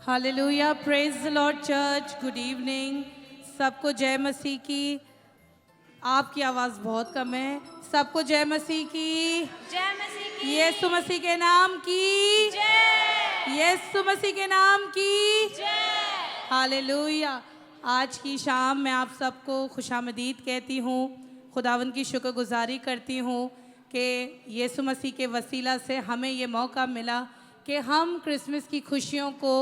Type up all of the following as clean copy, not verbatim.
Hallelujah, praise the Lord church, good evening. सबको जय मसीह की। आपकी आवाज़ बहुत कम है। सबको जय मसीह की। जय मसीह की। यीशु मसीह के नाम की जय। यीशु मसीह के नाम की जय। हालेलुया। आज की शाम मैं आप सबको खुशामदीद कहती हूँ। खुदावन की शुक्रगुजारी करती हूँ कि यीशु मसीह के वसीला से हमें ये मौका मिला कि हम क्रिसमस की खुशियों को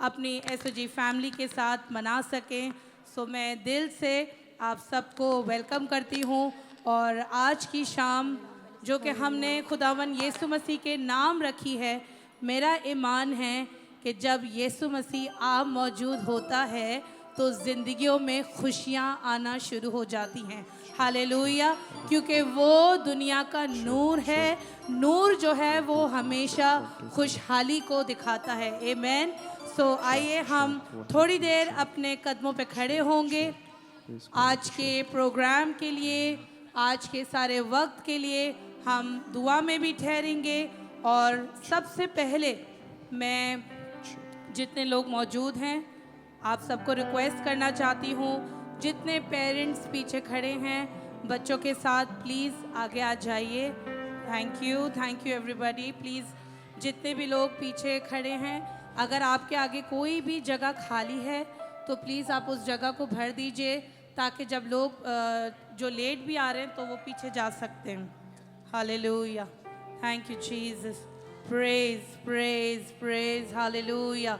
अपनी एसओजी फैमिली के साथ मना सकें। सो मैं दिल से आप सबको वेलकम करती हूँ। और आज की शाम जो कि हमने खुदावन यीशु मसीह के नाम रखी है, मेरा ईमान है कि जब यीशु मसीह आप मौजूद होता है तो ज़िंदगियों में खुशियाँ आना शुरू हो जाती हैं। हालेलुया, क्योंकि वो दुनिया का नूर है। नूर जो है वो हमेशा खुशहाली को दिखाता है। आमीन। सो आइए हम थोड़ी देर अपने कदमों पे खड़े होंगे आज के प्रोग्राम के लिए, आज के सारे वक्त के लिए हम दुआ में भी ठहरेंगे। और सबसे पहले मैं जितने लोग मौजूद हैं आप सबको रिक्वेस्ट करना चाहती हूँ, जितने पेरेंट्स पीछे खड़े हैं बच्चों के साथ प्लीज़ आगे आ जाइए। Thank you everybody. प्लीज़ जितने भी लोग पीछे खड़े हैं, अगर आपके आगे कोई भी जगह खाली है तो प्लीज़ आप उस जगह को भर दीजिए ताकि जब लोग जो लेट भी आ रहे हैं तो वो पीछे जा सकते हैं। Hallelujah, thank you Jesus. Praise praise praise hallelujah.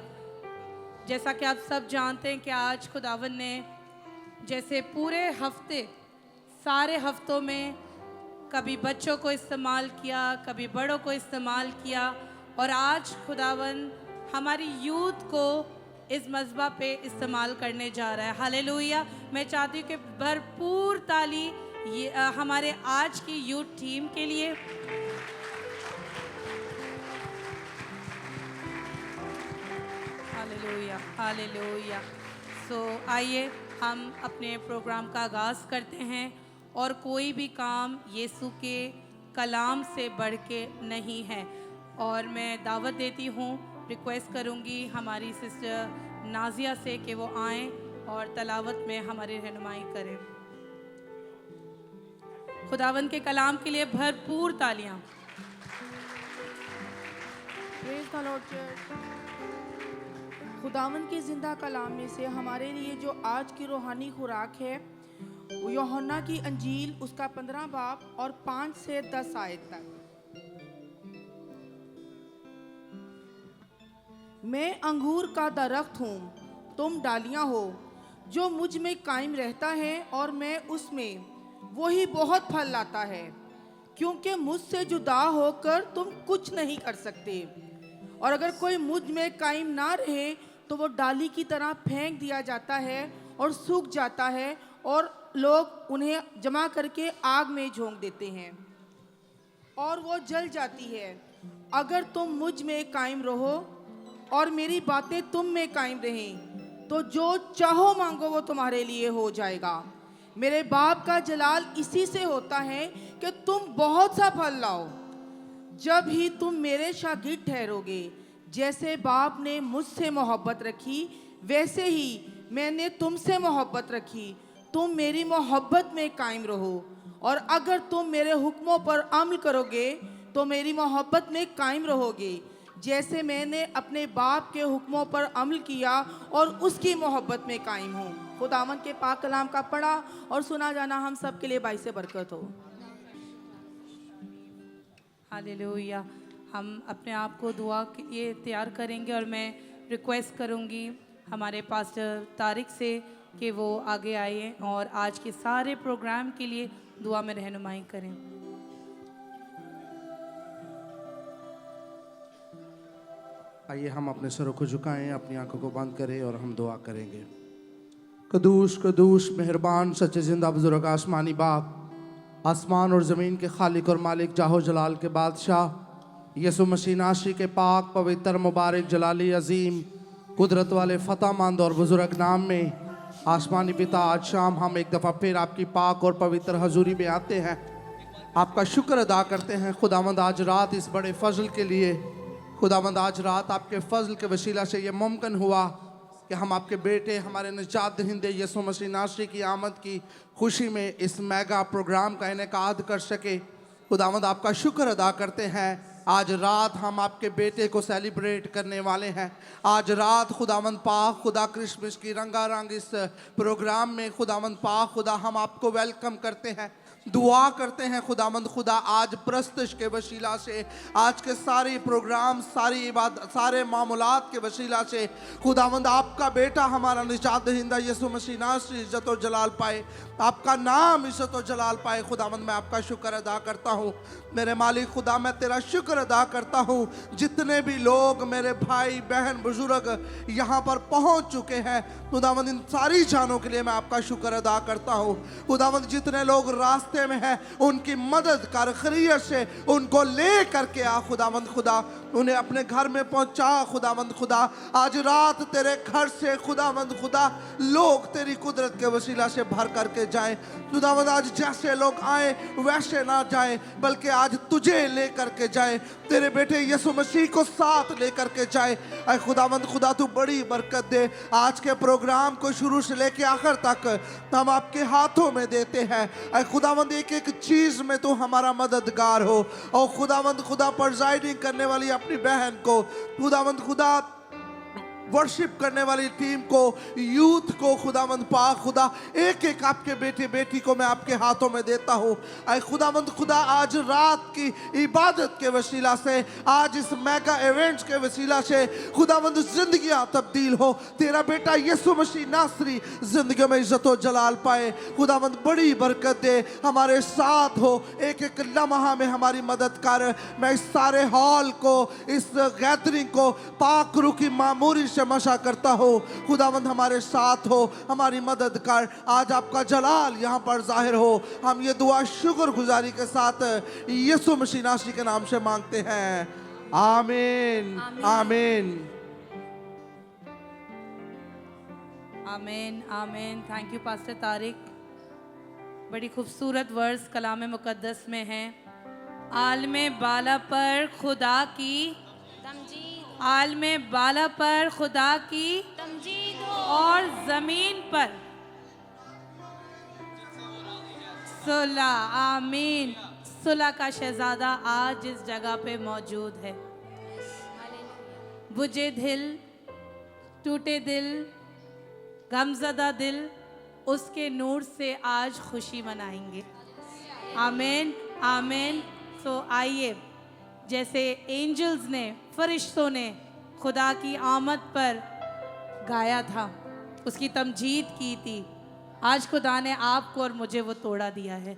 जैसा कि आप सब जानते हैं कि आज खुदावन ने जैसे पूरे हफ्ते सारे हफ्तों में कभी बच्चों को इस्तेमाल किया, कभी बड़ों को इस्तेमाल किया, और आज खुदावन हमारी यूथ को इस मज़बा पे इस्तेमाल करने जा रहा है। हालेलुया। मैं चाहती हूँ कि भरपूर ताली ये हमारे आज की यूथ टीम के लिए। Hallelujah hallelujah. सो आइए हम अपने प्रोग्राम का आगाज़ करते हैं। और कोई भी काम यीशु के कलाम से बढ़ के नहीं है। और मैं दावत देती हूँ, रिक्वेस्ट करूँगी हमारी सिस्टर नाजिया से कि वो आएँ और तलावत में हमारी रहनुमाई करें। खुदावन के कलाम के लिए भरपूर तालियाँ। Praise the Lord church. खुदावन के जिंदा कलाम में से हमारे लिए जो आज की रूहानी खुराक है वो यूहन्ना की अंजील उसका 15 बाब और 5 से 10 आयत तक। मैं अंगूर का दरख्त हूँ, तुम डालियाँ हो। जो मुझ में कायम रहता है और मैं उसमें, वही बहुत फल लाता है, क्योंकि मुझसे जुदा होकर तुम कुछ नहीं कर सकते। और अगर कोई मुझ में कायम ना रहे तो वो डाली की तरह फेंक दिया जाता है और सूख जाता है, और लोग उन्हें जमा करके आग में झोंक देते हैं और वो जल जाती है। अगर तुम मुझ में कायम रहो और मेरी बातें तुम में कायम रहें तो जो चाहो मांगो वो तुम्हारे लिए हो जाएगा। मेरे बाप का जलाल इसी से होता है कि तुम बहुत सा फल लाओ। जब ही तुम मेरे शागिर्द ठहरोगे, जैसे बाप ने मुझसे मोहब्बत रखी वैसे ही मैंने तुमसे मोहब्बत रखी। तुम मेरी मोहब्बत में कायम रहो। और अगर तुम मेरे हुक्मों पर अमल करोगे तो मेरी मोहब्बत में कायम रहोगे, जैसे मैंने अपने बाप के हुक्मों पर अमल किया और उसकी मोहब्बत में कायम हूँ। खुदावन के पाक कलाम का पढ़ा और सुना जाना हम सब के लिए बाइस से बरकत हो। हालेलुया। हम अपने आप को दुआ के लिए तैयार करेंगे और मैं रिक्वेस्ट करूंगी हमारे पास्टर तारिक से कि वो आगे आए और आज के सारे प्रोग्राम के लिए दुआ में रहनुमाई करें। आइए हम अपने सरों को झुकाएं, अपनी आंखों को बंद करें और हम दुआ करेंगे। कदूस कदूस मेहरबान सच्चे जिंदा बुजुर्ग आसमानी बाप, आसमान और ज़मीन के खालिक और मालिक, जाहो जलाल के बादशाह, यसु मसीह नाशी के पाक पवित्र मुबारक जलाली अजीम कुदरत वाले फ़तहमंद और बुजुर्ग नाम में आसमानी पिता, आज शाम हम एक दफ़ा फिर आपकी पाक और पवित्र हजूरी में आते हैं। आपका शुक्र अदा करते हैं खुदावंद आज रात इस बड़े फजल के लिए खुदावंद आज रात आपके फजल के वसीला से ये मुमकिन हुआ कि हम आपके बेटे हमारे निजात दहिंदे यीशु मसीह नासरी की आमद की खुशी में इस मेगा प्रोग्राम का इनेकाद कर सके। खुदावंद आपका शुक्र अदा करते हैं। आज रात हम आपके बेटे को सेलिब्रेट करने वाले हैं। आज रात खुदावंद पाक खुदा क्रिसमस की रंगारंग इस प्रोग्राम में खुदावंद पाक खुदा हम आपको वेलकम करते हैं। दुआ करते हैं खुदावंद खुदा आज प्रस्तश के वसीला से, आज के सारे प्रोग्राम, सारी इबादत, सारे मामूलात के वसीला से खुदावंद आपका बेटा हमारा निजात दहिंदा यीशु मसीह नासरी इज़्ज़त और जलाल पाए, आपका नाम इज़्ज़त और जलाल पाए। खुदावंद मैं आपका शुक्र अदा करता हूँ। मेरे मालिक खुदा मैं तेरा शुक्र अदा करता हूँ। जितने भी लोग मेरे भाई बहन बुजुर्ग यहाँ पर पहुँच चुके हैं खुदावंद इन सारी जानों के लिए मैं आपका शुक्र अदा करता हूँ। खुदावंद जितने लोग रास्ते में हैं उनकी मदद कर, खैरियत से उनको ले करके आ खुदावंद खुदा, उन्हें अपने घर में पहुंचा खुदावंद खुदा। आज रात तेरे घर से खुदावंद खुदा लोग तेरी कुदरत के वसीला से भर करके जाएं। खुदावंद आज जैसे लोग आए वैसे ना जाएं, बल्कि आज तुझे ले करके जाएं, तेरे बेटे यीशु मसीह को साथ ले करके जाएं। ऐ खुदावंद खुदा तू बड़ी बरकत दे। आज के प्रोग्राम को शुरू से लेके आखिर तक हम आपके हाथों में देते हैं। ऐ खुदावंद एक एक चीज में तू हमारा मददगार हो। और खुदावंद खुदा प्रिजाइडिंग करने वाली अपनी बहन को, खुदावंद खुदा वर्शिप करने वाली टीम को, यूथ को खुदावंद पाक खुदा एक एक आपके बेटे बेटी को मैं आपके हाथों में देता हूँ। ऐ खुदावंद खुदा आज रात की इबादत के वसीला से, आज इस मेगा इवेंट्स के वसीला से खुदावंद जिंदगियाँ तब्दील हो। तेरा बेटा यीशु मसीह नासरी जिंदगी में इज्जत और जलाल पाए। खुदावंद बड़ी बरकत दे, हमारे साथ हो, एक एक लम्हा में हमारी मदद कर। मैं इस सारे हॉल को, इस गैदरिंग को पाक रूह की मामूरी से मशा करता हो। खुदावंद हमारे साथ हो, हमारी मदद कर। आज आपका जलाल यहाँ पर जाहिर हो। हम ये दुआ शुक्र गुजारी के साथ यीशु मसीह नासरी के नाम से मांगते हैं, आमीन आमीन आमीन आमीन। Thank you pastor Tariq. बड़ी खूबसूरत वर्ड्स कलाम मुकद्दस में है। आलमे बाला पर खुदा की तमजीद आलमे बाला पर खुदा की तमजीद हो और जमीन पर सुलह। आमीन। सुलह का शहजादा आज इस जगह पे मौजूद है। बुझे दिल, टूटे दिल, गमज़दा दिल उसके नूर से आज खुशी मनाएंगे। आमीन आमीन। सो आइए, जैसे एंजल्स ने, फरिश्तों ने खुदा की आमद पर गाया था, उसकी तमजीद की थी, आज खुदा ने आपको और मुझे वो तोड़ा दिया है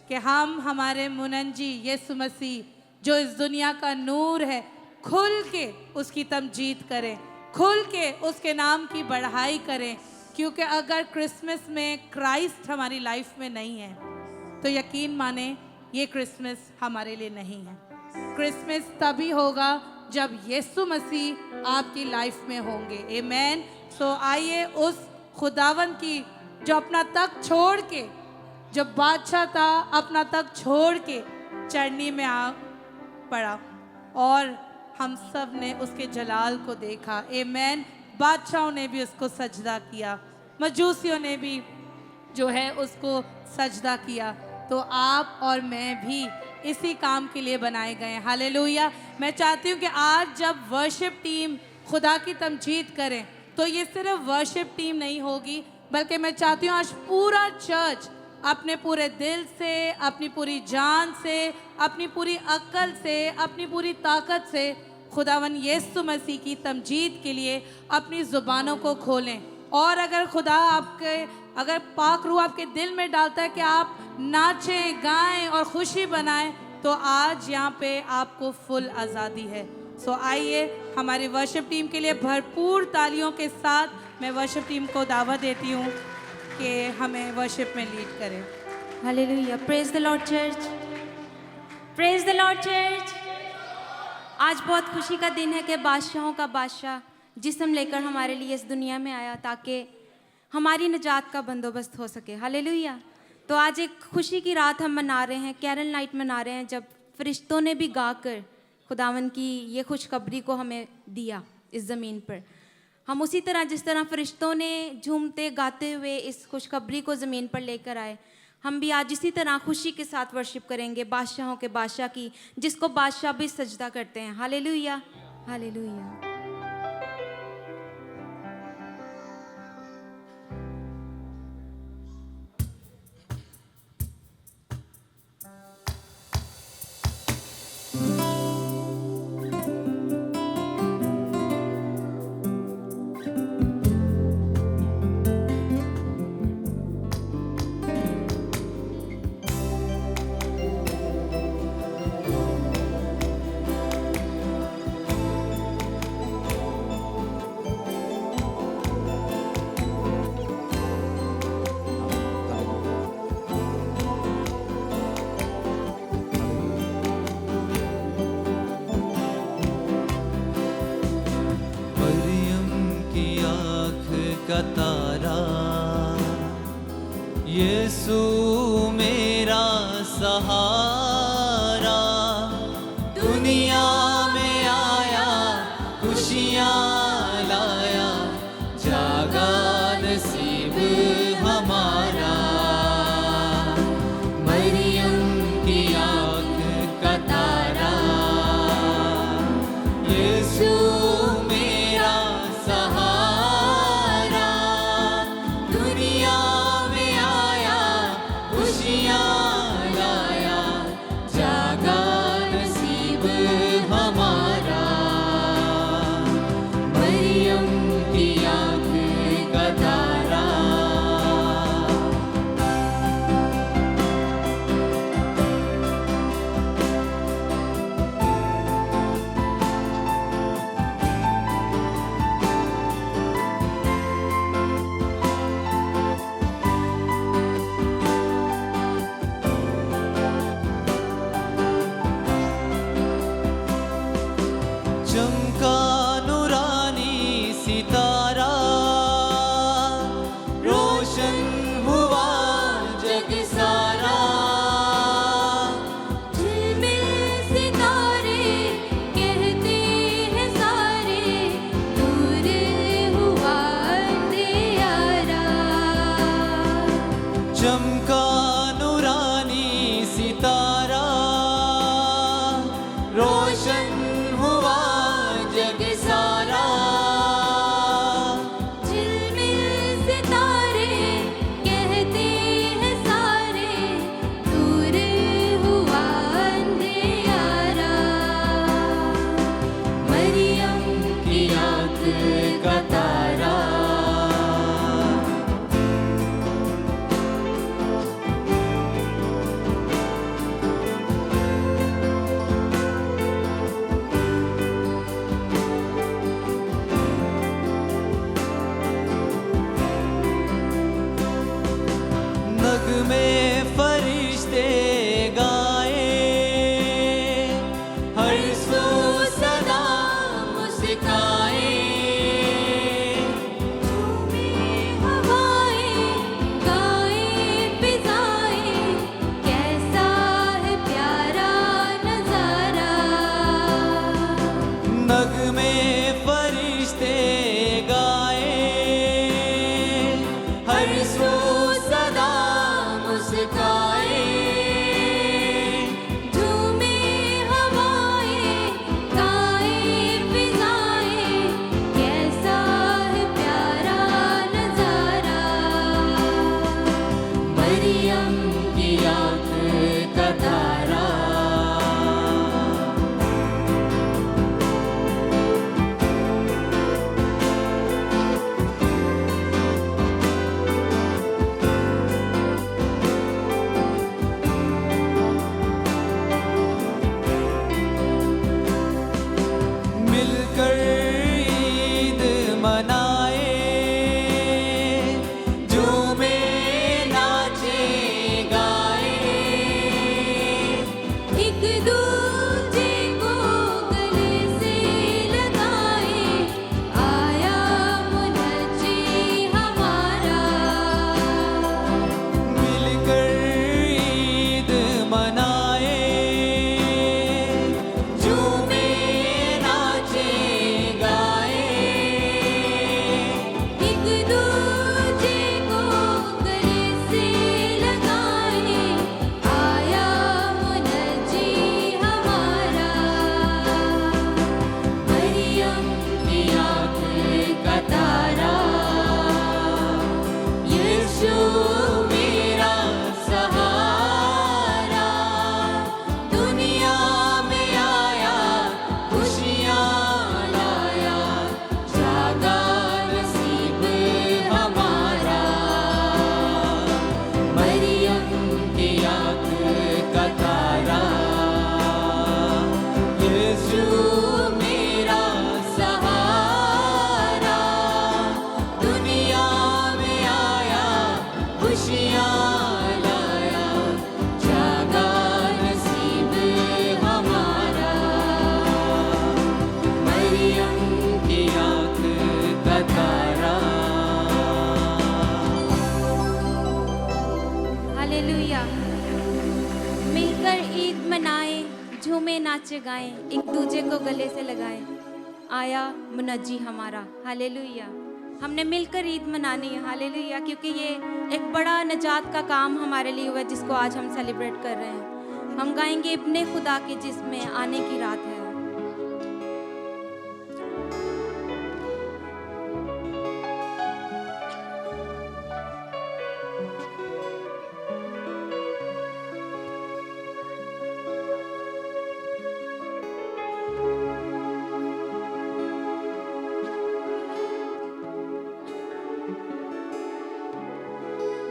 कि हम हमारे मुनंजी यीशु मसीह जो इस दुनिया का नूर है, खुल के उसकी तमजीद करें, खुल के उसके नाम की बढ़ाई करें। क्योंकि अगर क्रिसमस में क्राइस्ट हमारी लाइफ में नहीं है तो यकीन माने ये क्रिसमस हमारे लिए नहीं है। क्रिसमस तभी होगा जब यीशु मसीह आपकी लाइफ में होंगे। आमीन। सो आइए उस खुदावन की जो अपना तख्त छोड़ के, जो बादशाह था अपना तख्त छोड़ के चरनी में आ पड़ा और हम सब ने उसके जलाल को देखा। आमीन। बादशाहों ने भी उसको सजदा किया, मजूसियों ने भी जो है उसको सजदा किया। तो आप और मैं भी इसी काम के लिए बनाए गए हैं। हालेलुया। मैं चाहती हूँ कि आज जब वर्शिप टीम खुदा की तमजीद करें तो ये सिर्फ वर्शिप टीम नहीं होगी, बल्कि मैं चाहती हूँ आज पूरा चर्च अपने पूरे दिल से, अपनी पूरी जान से, अपनी पूरी अक्ल से, अपनी पूरी ताकत से खुदावन यीशु मसीह की तमजीद के लिए अपनी ज़ुबानों को खोलें। और अगर खुदा आपके, अगर पाक रूह आपके दिल में डालता है कि आप नाचें, गाएं और खुशी बनाएं, तो आज यहाँ पे आपको फुल आज़ादी है। सो आइए हमारी वर्शिप टीम के लिए भरपूर तालियों के साथ मैं वर्शिप टीम को दावत देती हूँ कि हमें वर्शिप में लीड करें। Hallelujah. Praise the Lord church, praise the Lord church. आज बहुत खुशी का दिन है कि बादशाहों का बादशाह जिस्म लेकर हमारे लिए इस दुनिया में आया ताकि हमारी निजात का बंदोबस्त हो सके। हालेलुया। तो आज एक खुशी की रात हम मना रहे हैं, कैरल नाइट मना रहे हैं, जब फरिश्तों ने भी गाकर खुदावन की ये खुशखबरी को हमें दिया इस ज़मीन पर। हम उसी तरह जिस तरह फरिश्तों ने झूमते गाते हुए इस खुशखबरी को ज़मीन पर लेकर आए, हम भी आज इसी तरह खुशी के साथ वर्शिप करेंगे बादशाहों के बादशाह की, जिसको बादशाह भी सजदा करते हैं। Hallelujah, hallelujah. का तारा, यीशु मेरा सहारा, दुनिया में आया खुशियाँ लाया, जागा नसीब हमारा। मरियम की आँख का तारा, यीशु मेरा सहारा, दुनिया में आया खुशियाँ लाया, जागा नसीब हमारा। मरियम की आँख का तारा। चमका नूरानी सितारा, रोशन हुआ जग सारा। झिलमिल सितारे कहते हैं सारे, दूर हुआ अंधियारा। चमका नूरानी सितारा, रोशन हुआ जग सारा। झिलमिल सितारे कहते हैं सारे, दूर हुआ अंधियारा। मरियम की आँख का तारा। नगमे फरिश्ते गाए, हर सू सदा मुस्काए। झूमे हवाएं गाए फिजाएं, कैसा है प्यारा नजारा। नगमे फरिश्ते गाए, हर सू सदा मुस्काए। झूमे हवाएं गाए फिजाएं, कैसा है प्यारा नजारा। मरियम की आँख का तारा। मिलकर ईद मनाए, झूमे नाचे गाए। हालेलुया। मिलकर ईद मनाएं, झूमे नाचे गाएं, एक दूजे को गले से लगाएं। आया मुनज्जी हमारा, हालेलुया। हमने मिलकर ईद मनानी है, हालेलुया, क्योंकि ये एक बड़ा नजात का काम हमारे लिए हुआ जिसको आज हम सेलिब्रेट कर रहे हैं। हम गाएंगे इब्ने खुदा के जिसमें आने की रात है।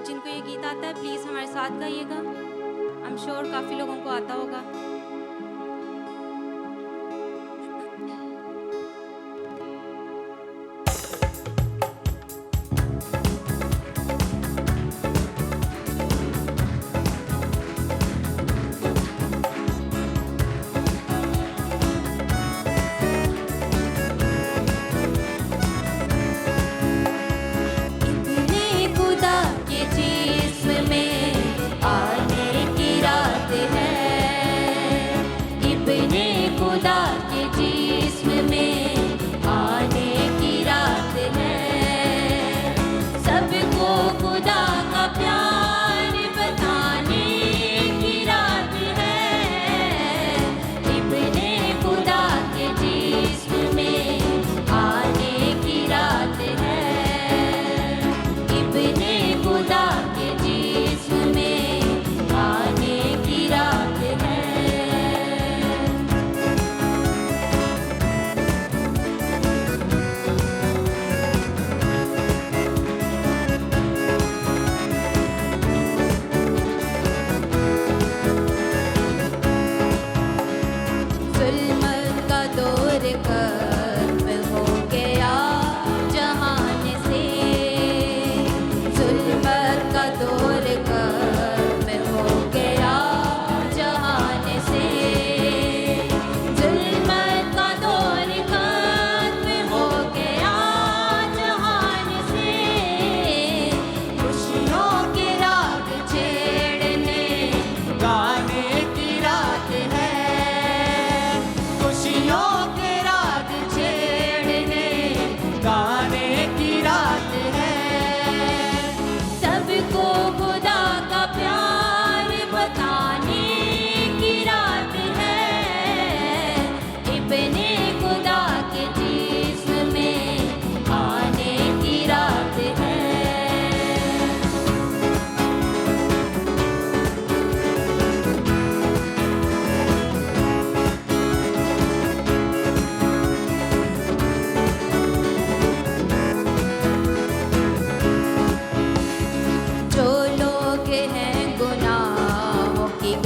जिनको ये गीत आता है प्लीज हमारे साथ गाइएगा। आई एम श्योर काफी लोगों को आता होगा।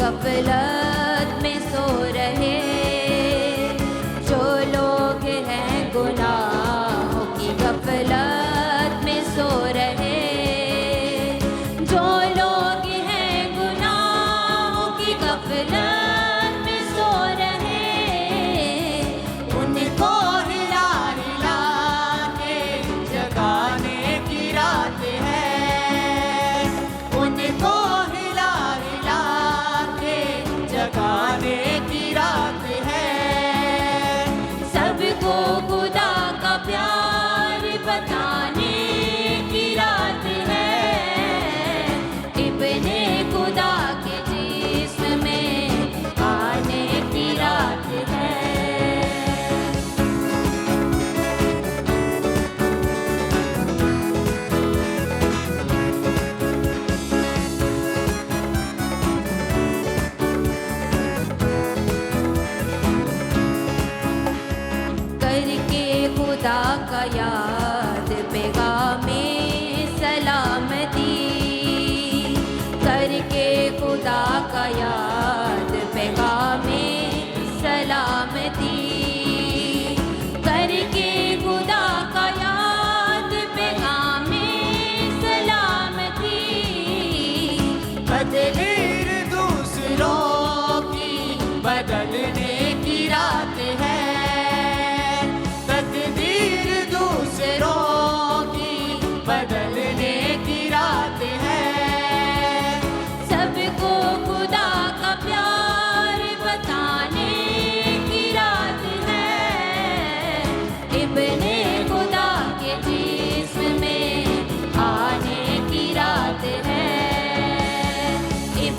गफलत में सो रहे, जो लोग हैं गुनाहों की गफलत में सो रहे, जो लोग हैं गुनाहों की गफलत में सो रहे, उनको हिला हिला के जगाने की रात है, उनको हिला हिला के जगाने की रात है। सबको खुदा का प्यार बताने की रात है, इब्ने खुदा के जिस्म में आने की रात है। करके खुदा का याद पैगामे सलामती, करके खुदा का याद पैगामे सलामती, करके खुदा का याद पैगामे सलामती, तकदीर दूसरों की बदलने की रात है, तकदीर दूसरों की बदलने की रात है।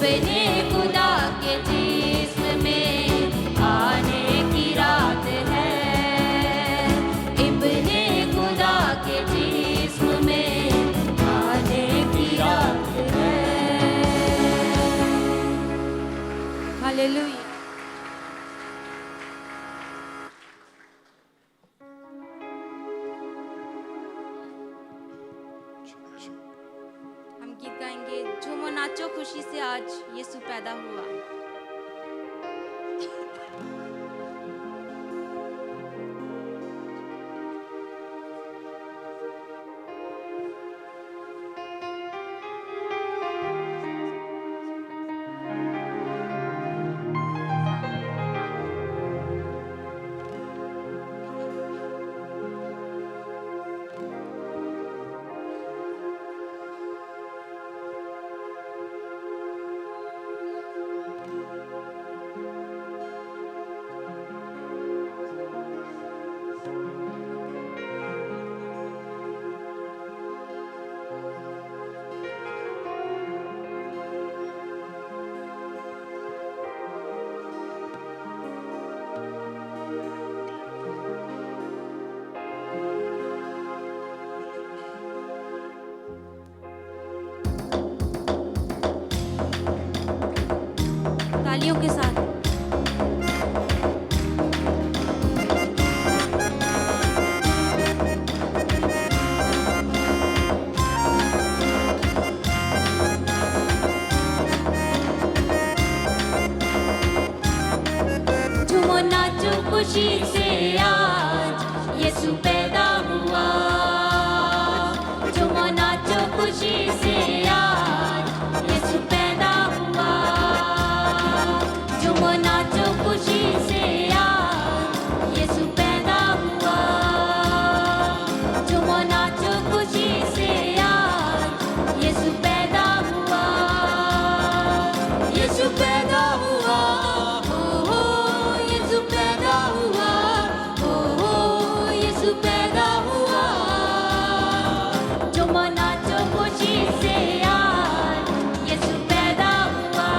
इब्ने खुदा के जिस्म में आने की रात है, इब्ने खुदा के जिस्म में आने की रात है। हालेलुया। हम गीत गाएंगे, झूमो नाचो खुशी से आज यीशु पैदा हुआ। तालियों के साथ। झूमो नाचो खुशी से आज यीशु पैदा हुआ। झूमो नाचो खुशी से आज यीशु पैदा हुआ। झूमो नाचो खुशी से आज यीशु पैदा हुआ। झूमो नाचो खुशी से आज यीशु पैदा हुआ। यीशु पैदा हुआ। यीशु पैदा हुआ। यीशु पैदा हुआ। झूमो नाचो खुशी से आज यीशु पैदा हुआ।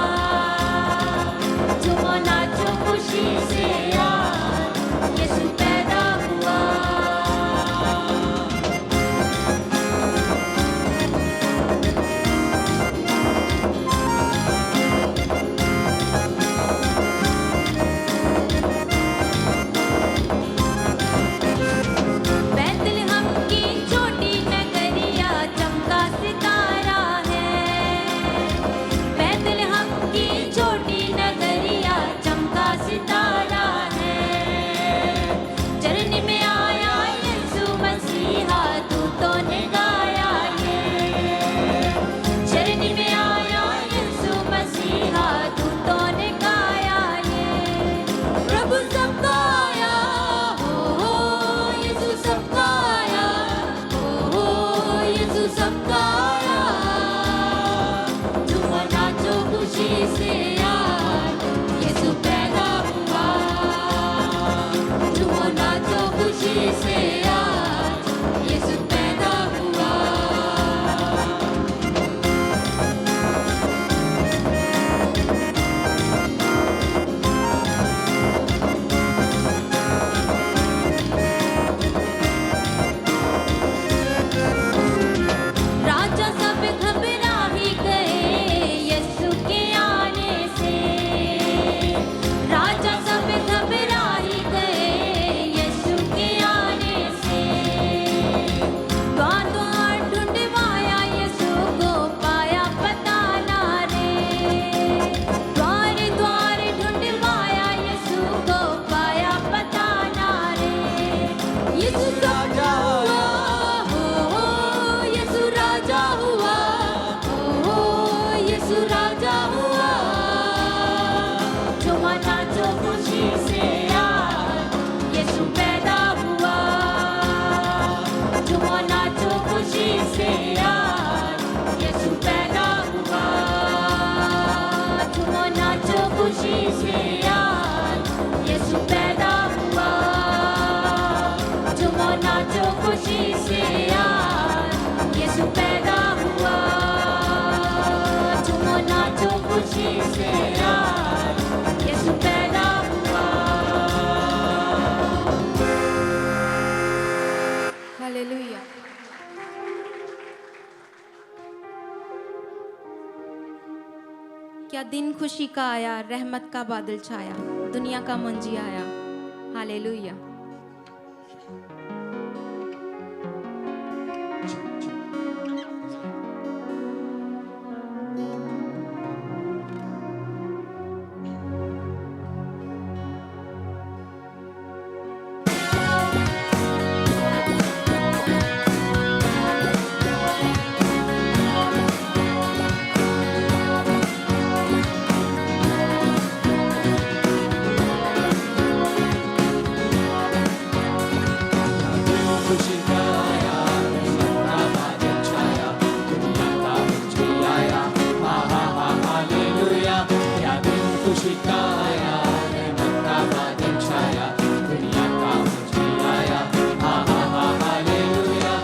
झूमो नाचो खुशी से आज यीशु पैदा हुआ। बैतलहम की छोटी नगरिया चमका सितारा है। बैतलहम की छोटी नगरिया चमका सितारा है। चरण में आया यीशु मसीहा, दूतों ने गाया ये। चरण में आया यीशु मसीहा, दूतों ने गाया ये। प्रभु सबका आया, यीशु सबका आया, यीशु सबका आया। झूमो नाचो खुशी से आज यीशु पैदा हुआ। झूमो नाचो खुशी से आज यीशु पैदा हुआ। राजा सब घबरा ही गए यीशु के आने से। राजा सब घबरा ही गए यीशु के आने से। द्वार द्वार ढूंढवाया यीशु को पाया पता ना रे। द्वार द्वार ढूंढवाया यीशु को पाया पता ना रे। यीशु राजा हुआ। यीशु राजा हुआ। यीशु राजा हुआ। झूमो नाचो खुशी से आज यीशु पैदा हुआ। झूमो नाचो खुशी से आज यीशु पैदा हुआ। झूमो नाचो खुशी से आज यीशु पैदा हुआ। झूमो नाचो खुशी से आज यीशु पैदा हुआ। झूमो नाचो खुशी से आज यीशु पैदा हुआ। हालेलुया। क्या दिन खुशी का आया, रहमत का बादल छाया, दुनिया का मंजी आया। हालेलुया। खुशी का आया का बादल छाया दुनिया का मुझे आया हा हा हा हालेलुया क्या दिन खुशी का आया रहमत का बादल छाया दुनिया का मुझे आया हा हा हा हालेलुया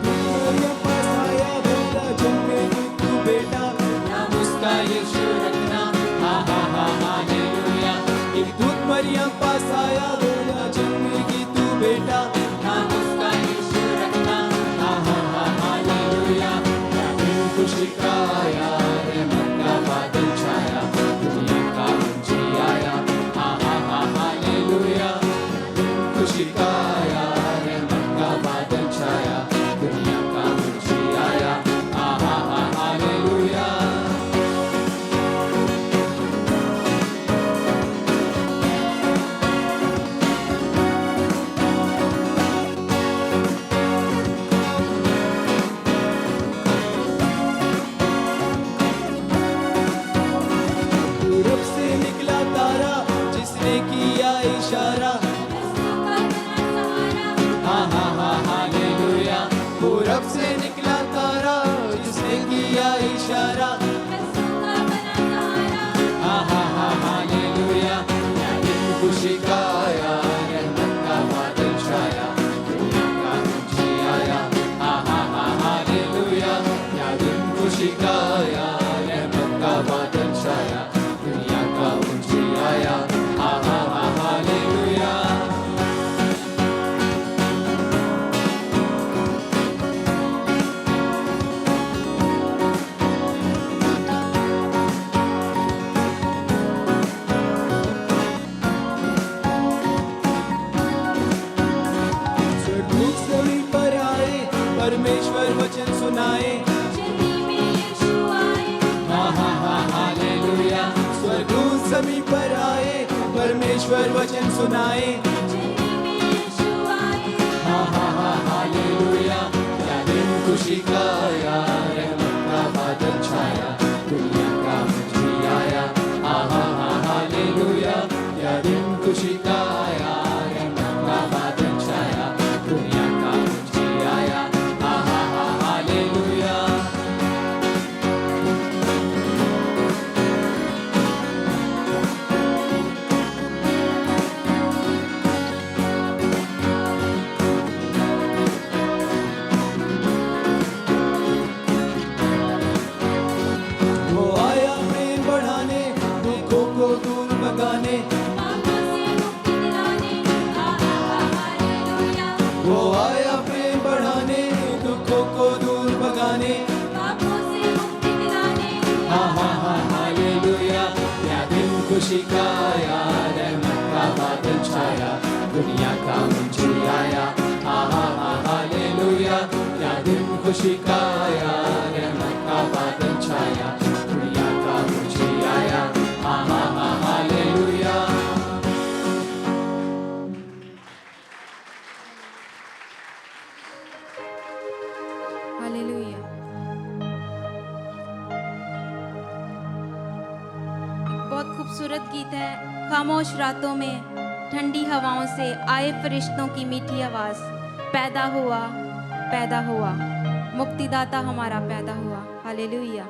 दुनिया पास आया बोला जन्मेगी तू बेटा नाम उसका यीशु रखना हा हा हा हालेलुया एक दूत मरियम पास आया बोला जन्मेगी तू बेटा नाम उसका यीशु रखना हा हा हा हालेलुया क्या दिन खुशी का आया रहमत का बादल छाया दुनिया का मुझे आया हा हा हा हालेलुया खुशी का आया रहमत का बादल छाया दुनिया का मुझे आया हा हा हा हालेलुया पूरब से निकला तारा जिसने किया इशारा हा हा हा हालेलुया पूरब से निकला तारा जिसने किया इशारा हा हा हा हालेलुया क्या दिन खुशी का आया रहमत का बादल छाया दुनिया का मुझे आया हा हा हा हालेलुया क्या दिन खुशी का आया रहमत का बादल छाया दुनिया का मुझे आया हा हा हा हालेलुया स्वर्गदूत सभी पर आए परमेश्वर वचन सुनाए हा हा हा हालेलुया स्वर्गदूत सभी पर आए परमेश्वर वचन सुनाए हा हा हा हालेलुया क्या दिन खुशी का आया रहमत का बादल छाया दुनिया का मुझे आया हा हा हा हालेलुया क्या दिन खुशी का आया रहमत का बादल छाया दुनिया का मुझे आया हा हा हा हालेलुया वो आया प्रेम बढ़ाने दुखों को दूर भगाने वो आया प्रेम बढ़ाने दुखों को दूर भगाने हा हा हा हालेलुया क्या दिन खुशी का आया रहमत का बादल छाया दुनिया का मुझे आया हा हा हा हालेलुया क्या दिन खुशी का आया रहमत का बादल छाया दुनिया का मुझे आया हा हा हा हालेलुया हालेलुया। एक बहुत खूबसूरत गीत है। खामोश रातों में ठंडी हवाओं से आए फरिश्तों की मीठी आवाज, पैदा हुआ मुक्तिदाता हमारा पैदा हुआ। हालेलुया।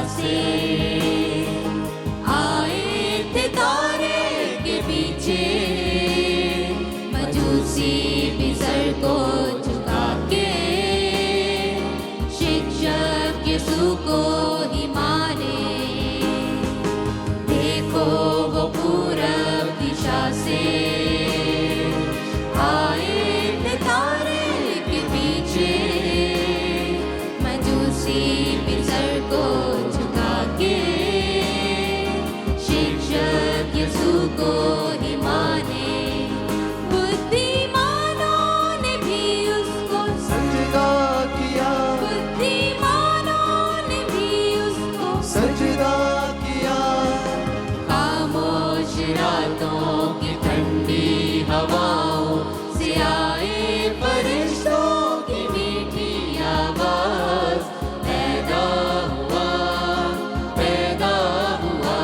से आए थे तारे के पीछे, मजूसी भी सर को झुका के शिक्षक यीशु को ही माने। देखो वो पूरब दिशा से आए थे तारे के पीछे, मजूसी भी सर को झुका के शिक्षक यीशु को ही माने। बुद्धिमानों ने भी उसको सजदा किया, बुद्धिमानों ने भी उसको सजदा किया। खामोश रातों की ठंडी हवाओं से आए फरिश्तों की मीठी आवाज। पैदा हुआ, पैदा हुआ,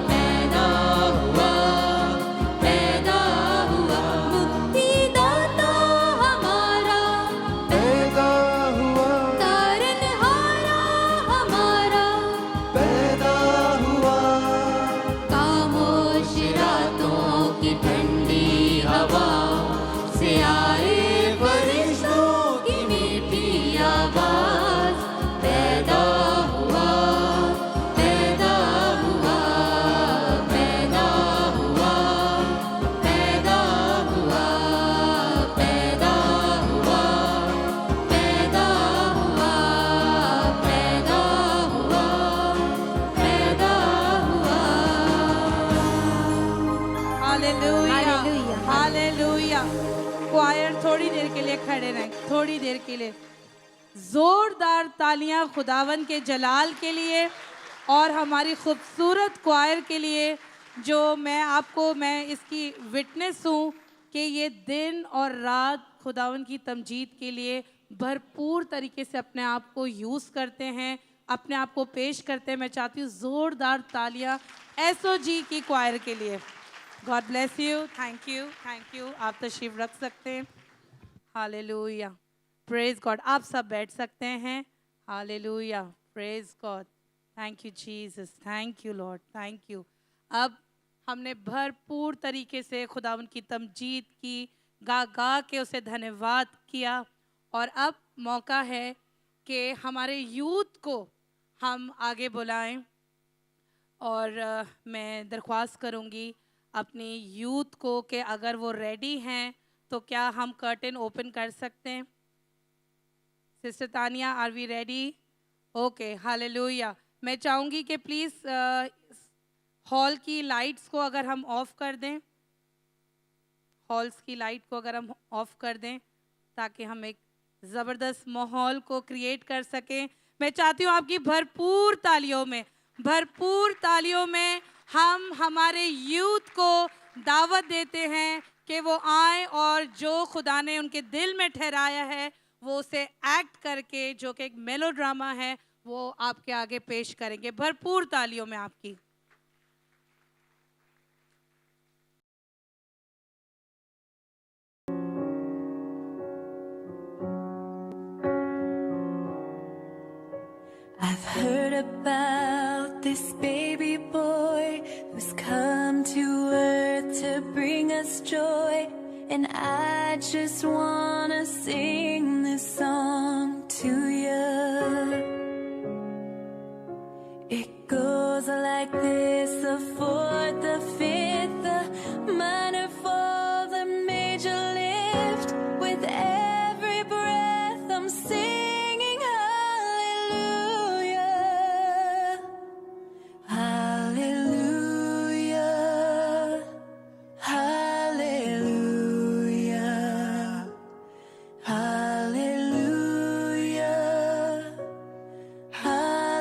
पैदा हुआ, पैदा हुआ मुक्तिदाता हमारा, पैदा हुआ, तारनहारा हमारा। पैदा हुआ। खामोश रातों की ठंडी हवा से आए फरिश्तों की मीठी आवाज। पैदा हुआ, पैदा हुआ, पैदा हुआ, पैदा हुआ, पैदा हुआ, पैदा हुआ, पैदा हुआ, पैदा हुआ। Hallelujah, hallelujah. हालेलुया। क्वायर थोड़ी देर के लिए खड़े रहें, थोड़ी देर के लिए जोरदार तालियां खुदावन के जलाल के लिए और हमारी खूबसूरत क्वायर के लिए, जो मैं इसकी विटनेस हूँ कि ये दिन और रात खुदावन की तमजीद के लिए भरपूर तरीके से अपने आप को यूज़ करते हैं, अपने आप को पेश करते हैं। मैं चाहती हूँ ज़ोरदार तालियां SOG की क्वायर के लिए। God bless you, thank you, thank you. आप तशरीफ रख सकते हैं। Hallelujah, praise God. आप सब बैठ सकते हैं। Hallelujah, praise God, thank you Jesus, thank you Lord, thank you. अब हमने भरपूर तरीके से खुदावन की तमजीद की, गा गा के उसे धन्यवाद किया, और अब मौका है कि हमारे यूथ को हम आगे बुलाएं। और मैं दरख्वास्त करूंगी अपनी यूथ को कि अगर वो रेडी हैं तो क्या हम कर्टेन ओपन कर सकते हैं। Sister Tania, are we ready? Okay, hallelujah. मैं चाहूँगी कि प्लीज़ हॉल की लाइट्स को अगर हम ऑफ कर दें, हॉल्स की लाइट को अगर हम ऑफ कर दें, ताकि हम एक ज़बरदस्त माहौल को क्रिएट कर सकें। मैं चाहती हूँ आपकी भरपूर तालियों में हम हमारे यूथ को दावत देते हैं कि वो आए और जो खुदा ने उनके दिल में ठहराया है वो उसे एक्ट करके, जो कि एक मेलोड्रामा है, वो आपके आगे पेश करेंगे। भरपूर तालियों में आपकी। I've heard about this baby boy who's come to earth to bring us joy, and I just wanna sing this song to you. It goes like this: the fourth, the fifth, the minor fall, the major lift. With every breath I'm singing hallelujah, hallelujah, hallelujah, hallelujah, hallelujah.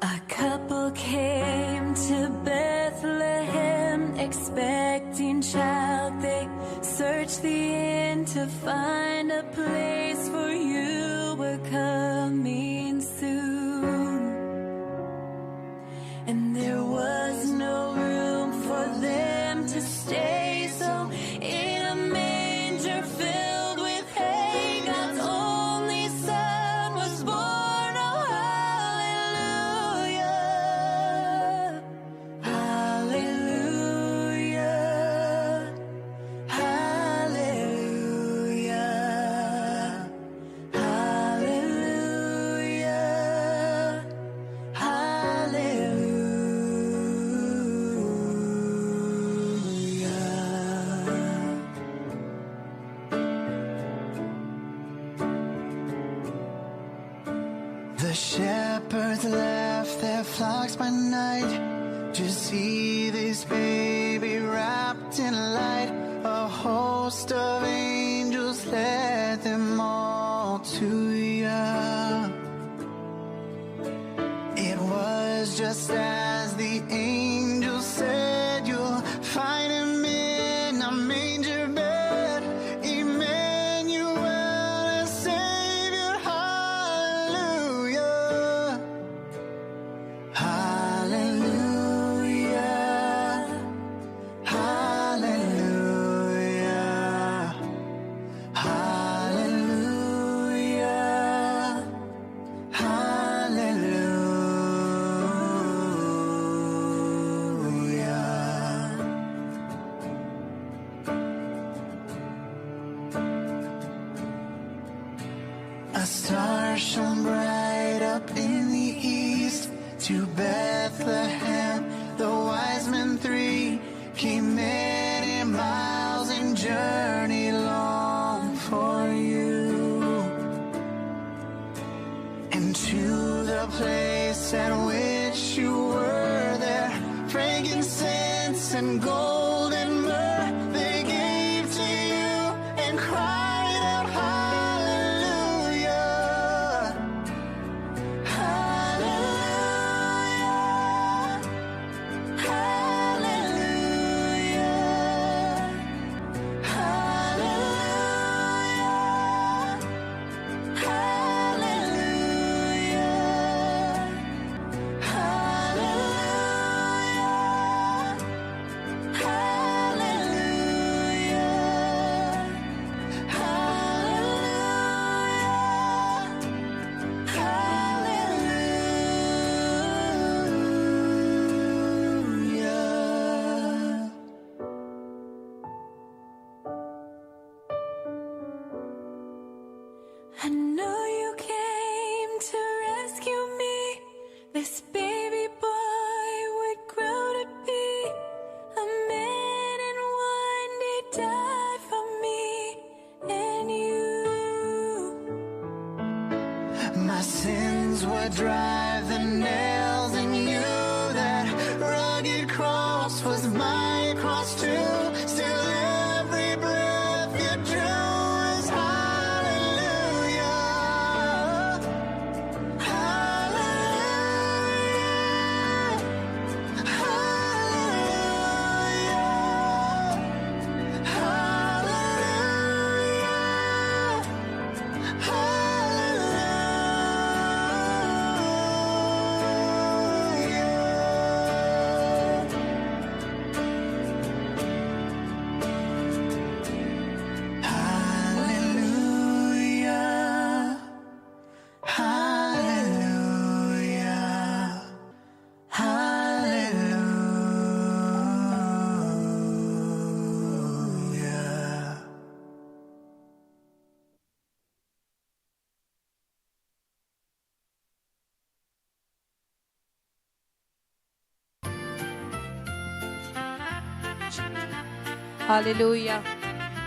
A couple came to Bethlehem, expecting child. They searched the inn to find a place, for you were coming soon. And there was no room Shepherds left their flocks by night to see this baby wrapped in light. A host of angels led them all to ya. It was just as the angel said, you'll find him in a manger bed. Emmanuel, a Savior, hallelujah. Hallelujah. Hallelujah. Hallelujah. A star shone bright up in the east. To Bethlehem, the wise men three came many miles and journeyed long for you. And to the place at which you were there, frankincense and gold and myrrh they gave to you and cried out, hallelujah. Hallelujah. Hallelujah. Hallelujah. I know you came to rescue me. This baby boy would grow to be a man, and one day die for me and you. My sins would drive the nails in you. That rugged cross was my cross too. Still every breath you drew was hallelujah. Hallelujah. Hallelujah. Hallelujah.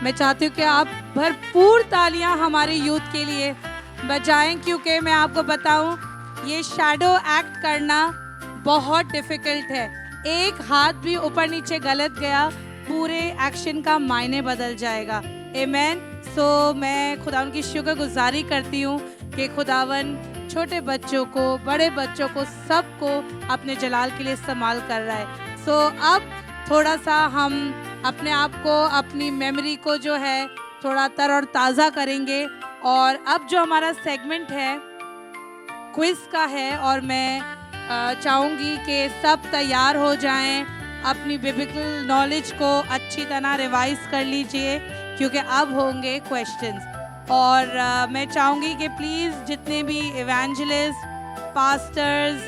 मैं चाहती हूँ कि आप भरपूर तालियां हमारे youth के लिए बजाएं, क्योंकि मैं आपको बताऊं ये शैडो एक्ट करना बहुत डिफिकल्ट है। एक हाथ भी ऊपर नीचे गलत गया, पूरे एक्शन का मायने बदल जाएगा। आमीन। सो मैं खुदावन की शुक्रगुजारी करती हूँ कि खुदावन छोटे बच्चों को, बड़े बच्चों को, सबको अपने जलाल के लिए इस्तेमाल कर रहा है। सो अब थोड़ा सा हम अपने आप को, अपनी मेमोरी को जो है थोड़ा तर और ताज़ा करेंगे। और अब जो हमारा सेगमेंट है क्विज़ का है, और मैं चाहूँगी कि सब तैयार हो जाएं, अपनी बिब्लिकल नॉलेज को अच्छी तरह रिवाइज कर लीजिए, क्योंकि अब होंगे क्वेश्चंस। और मैं चाहूँगी कि प्लीज़ जितने भी इवेंजलिस्ट, पास्टर्स,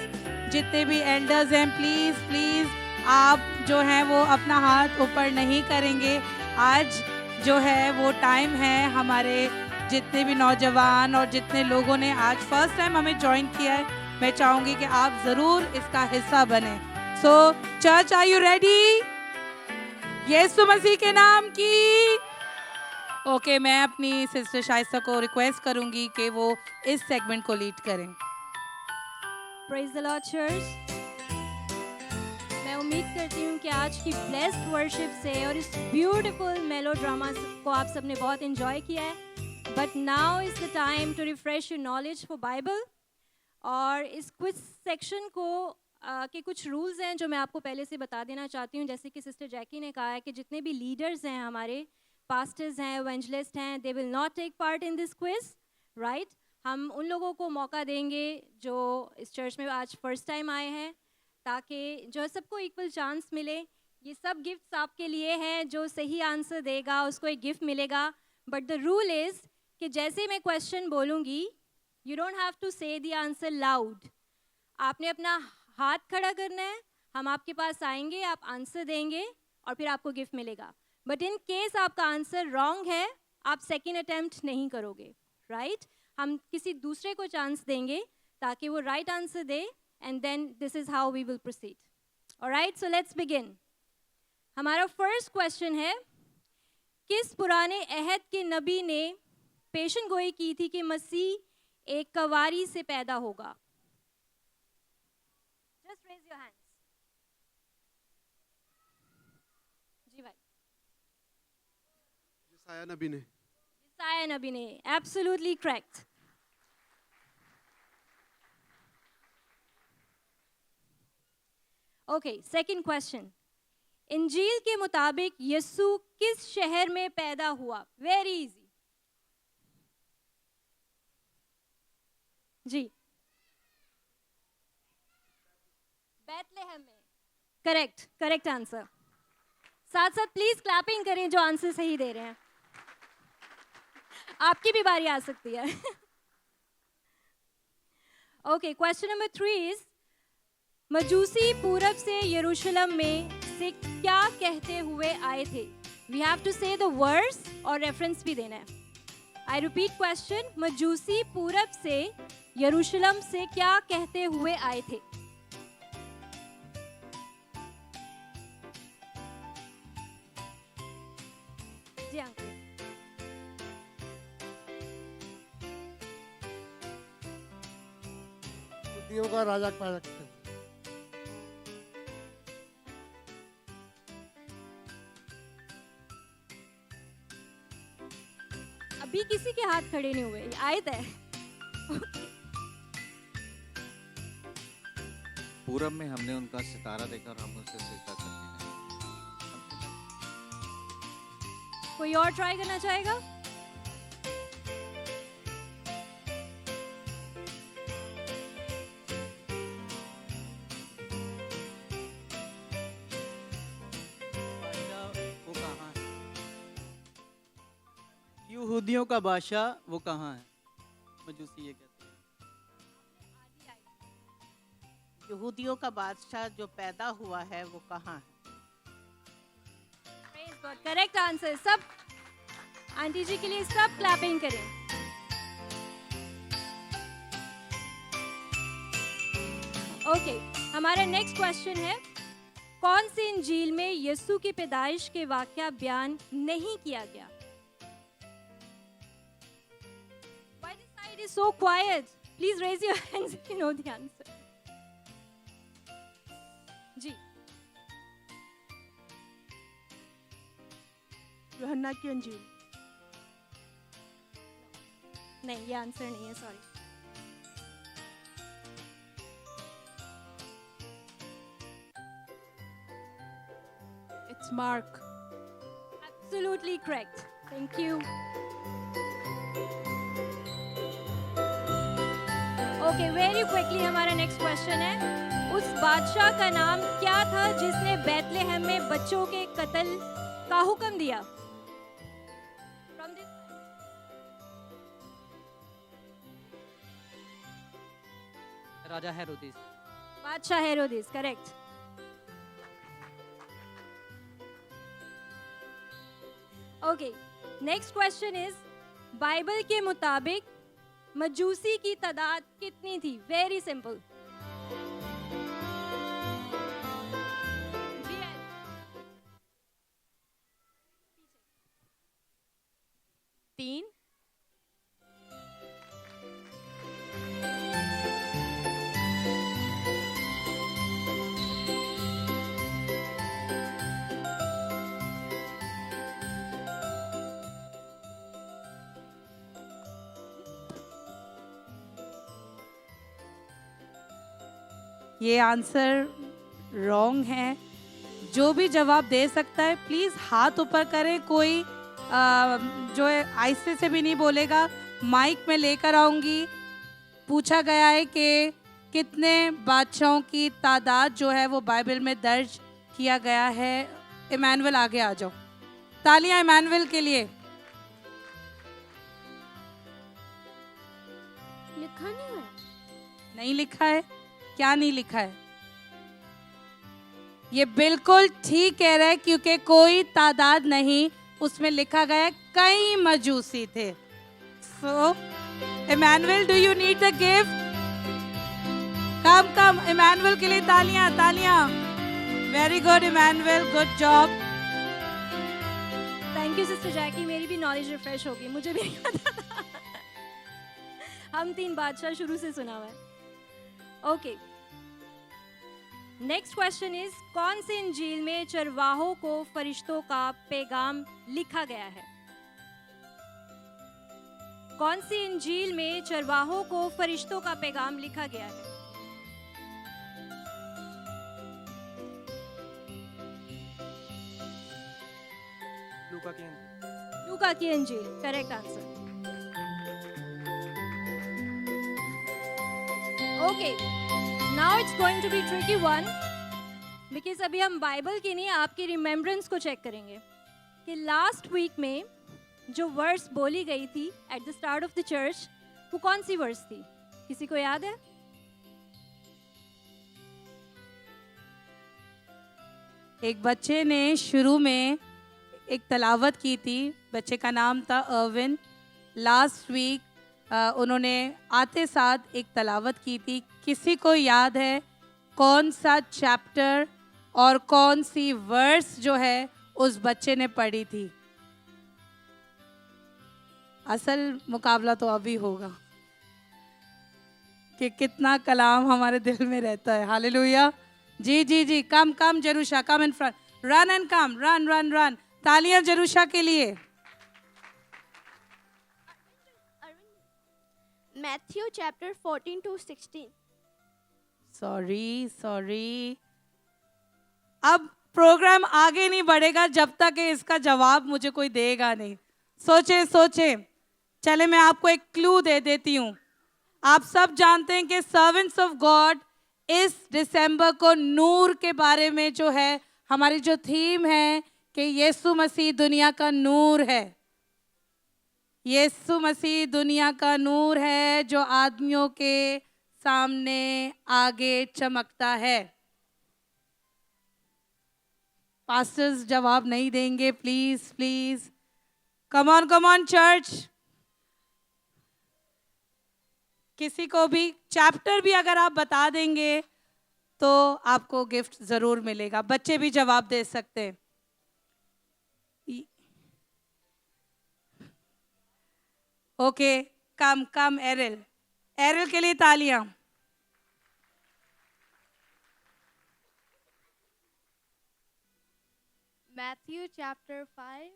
जितने भी एल्डर्स हैं, प्लीज़ आप जो हैं वो अपना हाथ ऊपर नहीं करेंगे। आज जो है वो टाइम है, हमारे जितने भी नौजवान और जितने लोगों ने आज फर्स्ट टाइम हमें ज्वाइन किया है, मैं चाहूँगी कि आप ज़रूर इसका हिस्सा बने। सो चर्च, आर यू रेडी? यीशु मसीह के नाम की। ओके, मैं अपनी सिस्टर शाइस्ता को रिक्वेस्ट करूँगी कि वो इस सेगमेंट को लीड करें। Praise the Lord church. मैं उम्मीद करती हूँ कि आज की ब्लेस्ड वर्शिप से और इस ब्यूटीफुल मेलोड्रामा को आप सबने बहुत एंजॉय किया है। But now is the time to refresh your knowledge for Bible. और इस क्विज सेक्शन को के कुछ रूल्स हैं जो मैं आपको पहले से बता देना चाहती हूँ। जैसे कि सिस्टर जैकी ने कहा है कि जितने भी लीडर्स हैं, हमारे पास्टर्स हैं, इवेंजलिस्ट हैं, they will not take part in this quiz, right. हम उन लोगों को मौका देंगे जो इस चर्च में आज फर्स्ट टाइम आए हैं, ताकि जो है सबको इक्वल चांस मिले। ये सब गिफ्ट्स आपके लिए हैं। जो सही आंसर देगा उसको एक गिफ्ट मिलेगा। बट द रूल इज़ कि जैसे मैं क्वेश्चन बोलूँगी, यू डोंट हैव टू से द आंसर लाउड। आपने अपना हाथ खड़ा करना है, हम आपके पास आएंगे, आप आंसर देंगे और फिर आपको गिफ्ट मिलेगा। बट इन केस आपका आंसर रॉन्ग है, आप सेकेंड अटैम्प्ट नहीं करोगे, राइट। हम किसी दूसरे को चांस देंगे ताकि वो राइट आंसर दे, and then this is how we will proceed. Alright, so let's begin. हमारा फर्स्ट क्वेश्चन है, किस पुराने अहद के नबी ने पेशन गोई की थी कि मसीह एक कवारी से पैदा होगा? Just raise your hands. जी भाई। यसाया नबी ने। यसाया नबी ने, absolutely correct. Okay, second question. इंजील के मुताबिक यीशु किस शहर में पैदा हुआ? Very easy. जी, बैतलहम में। Correct, correct answer. साथ साथ प्लीज क्लैपिंग करें जो आंसर सही दे रहे हैं। आपकी भी बारी आ सकती है। ओके, क्वेश्चन नंबर 3 इज, मजूसी पूरब से यरूशलेम में से क्या कहते हुए आए थे? वी हैव टू से द वर्ड्स और रेफरेंस भी देना है। आई रिपीट क्वेश्चन, मजूसी पूरब से यरूशलेम से क्या कहते हुए आए थे? जी अंकल। यहूदियों का राजा पैदा करते। अभी किसी के हाथ खड़े नहीं हुए, आयत है। पूरब में हमने उनका सितारा देखा और हम उससे सजदा करते हैं। कोई और ट्राई करना चाहेगा? वो कहाँ है? यहूदियों का बादशाह वो कहाँ है? मजूसी ये कहते हैं। यहूदियों का बादशाह जो पैदा हुआ है वो कहाँ है? Correct answer. सब आंटी जी के लिए सब क्लैपिंग करें। ओके, हमारा नेक्स्ट क्वेश्चन है, कौन सी इंजील में यीशु की पैदाइश के वाकया बयान नहीं किया गया? Why this side is so quiet? Please raise your hands if you know the answer. जी, यूहन्ना की अंजील। नहीं, ये आंसर नहीं है, sorry. It's mark. Absolutely correct. Thank you. Okay, very quickly हमारा नेक्स्ट क्वेश्चन है, उस बादशाह का नाम क्या था जिसने बैतलहम में बच्चों के कत्ल का हुक्म दिया? From this राजा हेरोदेस। बादशाह हेरोदेस, correct. Okay, next question is, Bible के मुताबिक मजूसी की तादाद कितनी थी? Very simple. तीन। ये आंसर रॉन्ग है। जो भी जवाब दे सकता है प्लीज़ हाथ ऊपर करें। कोई जो है आहिस्ते से भी नहीं बोलेगा। माइक में लेकर आऊँगी। पूछा गया है कि कितने बादशाहों की तादाद जो है वो बाइबल में दर्ज किया गया है। इमानुएल आगे आ जाओ। तालियां इमानुएल के लिए। लिखा नहीं है। नहीं लिखा है? क्या नहीं लिखा है? ये बिल्कुल ठीक कह रहा है क्योंकि कोई तादाद नहीं उसमें लिखा गया है। कई मजूसी थे। So Emmanuel, do you need the gift? Come Emmanuel के लिए तालियां तालियां। Very good Emmanuel, good job. Thank you sister Jackie, मेरी भी नॉलेज रिफ्रेश होगी, मुझे भी नहीं पता था। हम 3 बादशाह शुरू से सुना हुआ है। ओके, नेक्स्ट क्वेश्चन इज, कौन सी इंजील में चरवाहों को फरिश्तों का पैगाम लिखा गया है? कौन सी इंजील में चरवाहों को फरिश्तों का पैगाम लिखा गया है? लूका की इंजील, correct answer. Okay, now it's going to be tricky one, because अभी हम बाइबल की नहीं आपकी रिमेम्बरेंस को चेक करेंगे कि लास्ट वीक में जो वर्स बोली गई थी at the start of the church, वो कौन सी वर्स थी? किसी को याद है? एक बच्चे ने शुरू में एक तलावत की थी। बच्चे का नाम था अर्विन। लास्ट वीक उन्होंने आते साथ एक तलावत की थी। किसी को याद है कौन सा चैप्टर और कौन सी वर्स जो है उस बच्चे ने पढ़ी थी? असल मुकाबला तो अभी होगा कि कितना कलाम हमारे दिल में रहता है। हालेलुया। जी जी जी, come Jerusha, come in front, run and come, run run run. तालियां जरूशा के लिए। Matthew chapter 14 to 16. सॉरी। अब प्रोग्राम आगे नहीं बढ़ेगा जब तक कि इसका जवाब मुझे कोई देगा नहीं। सोचे। चले मैं आपको एक क्लू दे देती हूँ। आप सब जानते हैं कि सर्वेंट्स ऑफ गॉड इस दिसंबर को नूर के बारे में जो है, हमारी जो थीम है कि यीशु मसीह दुनिया का नूर है। यीशु मसीह दुनिया का नूर है जो आदमियों के सामने आगे चमकता है। पास्टर्स जवाब नहीं देंगे, प्लीज। Come on church. किसी को भी चैप्टर भी अगर आप बता देंगे तो आपको गिफ्ट जरूर मिलेगा। बच्चे भी जवाब दे सकते हैं। ओके, कम एरिल के लिए तालियां। Matthew chapter 5.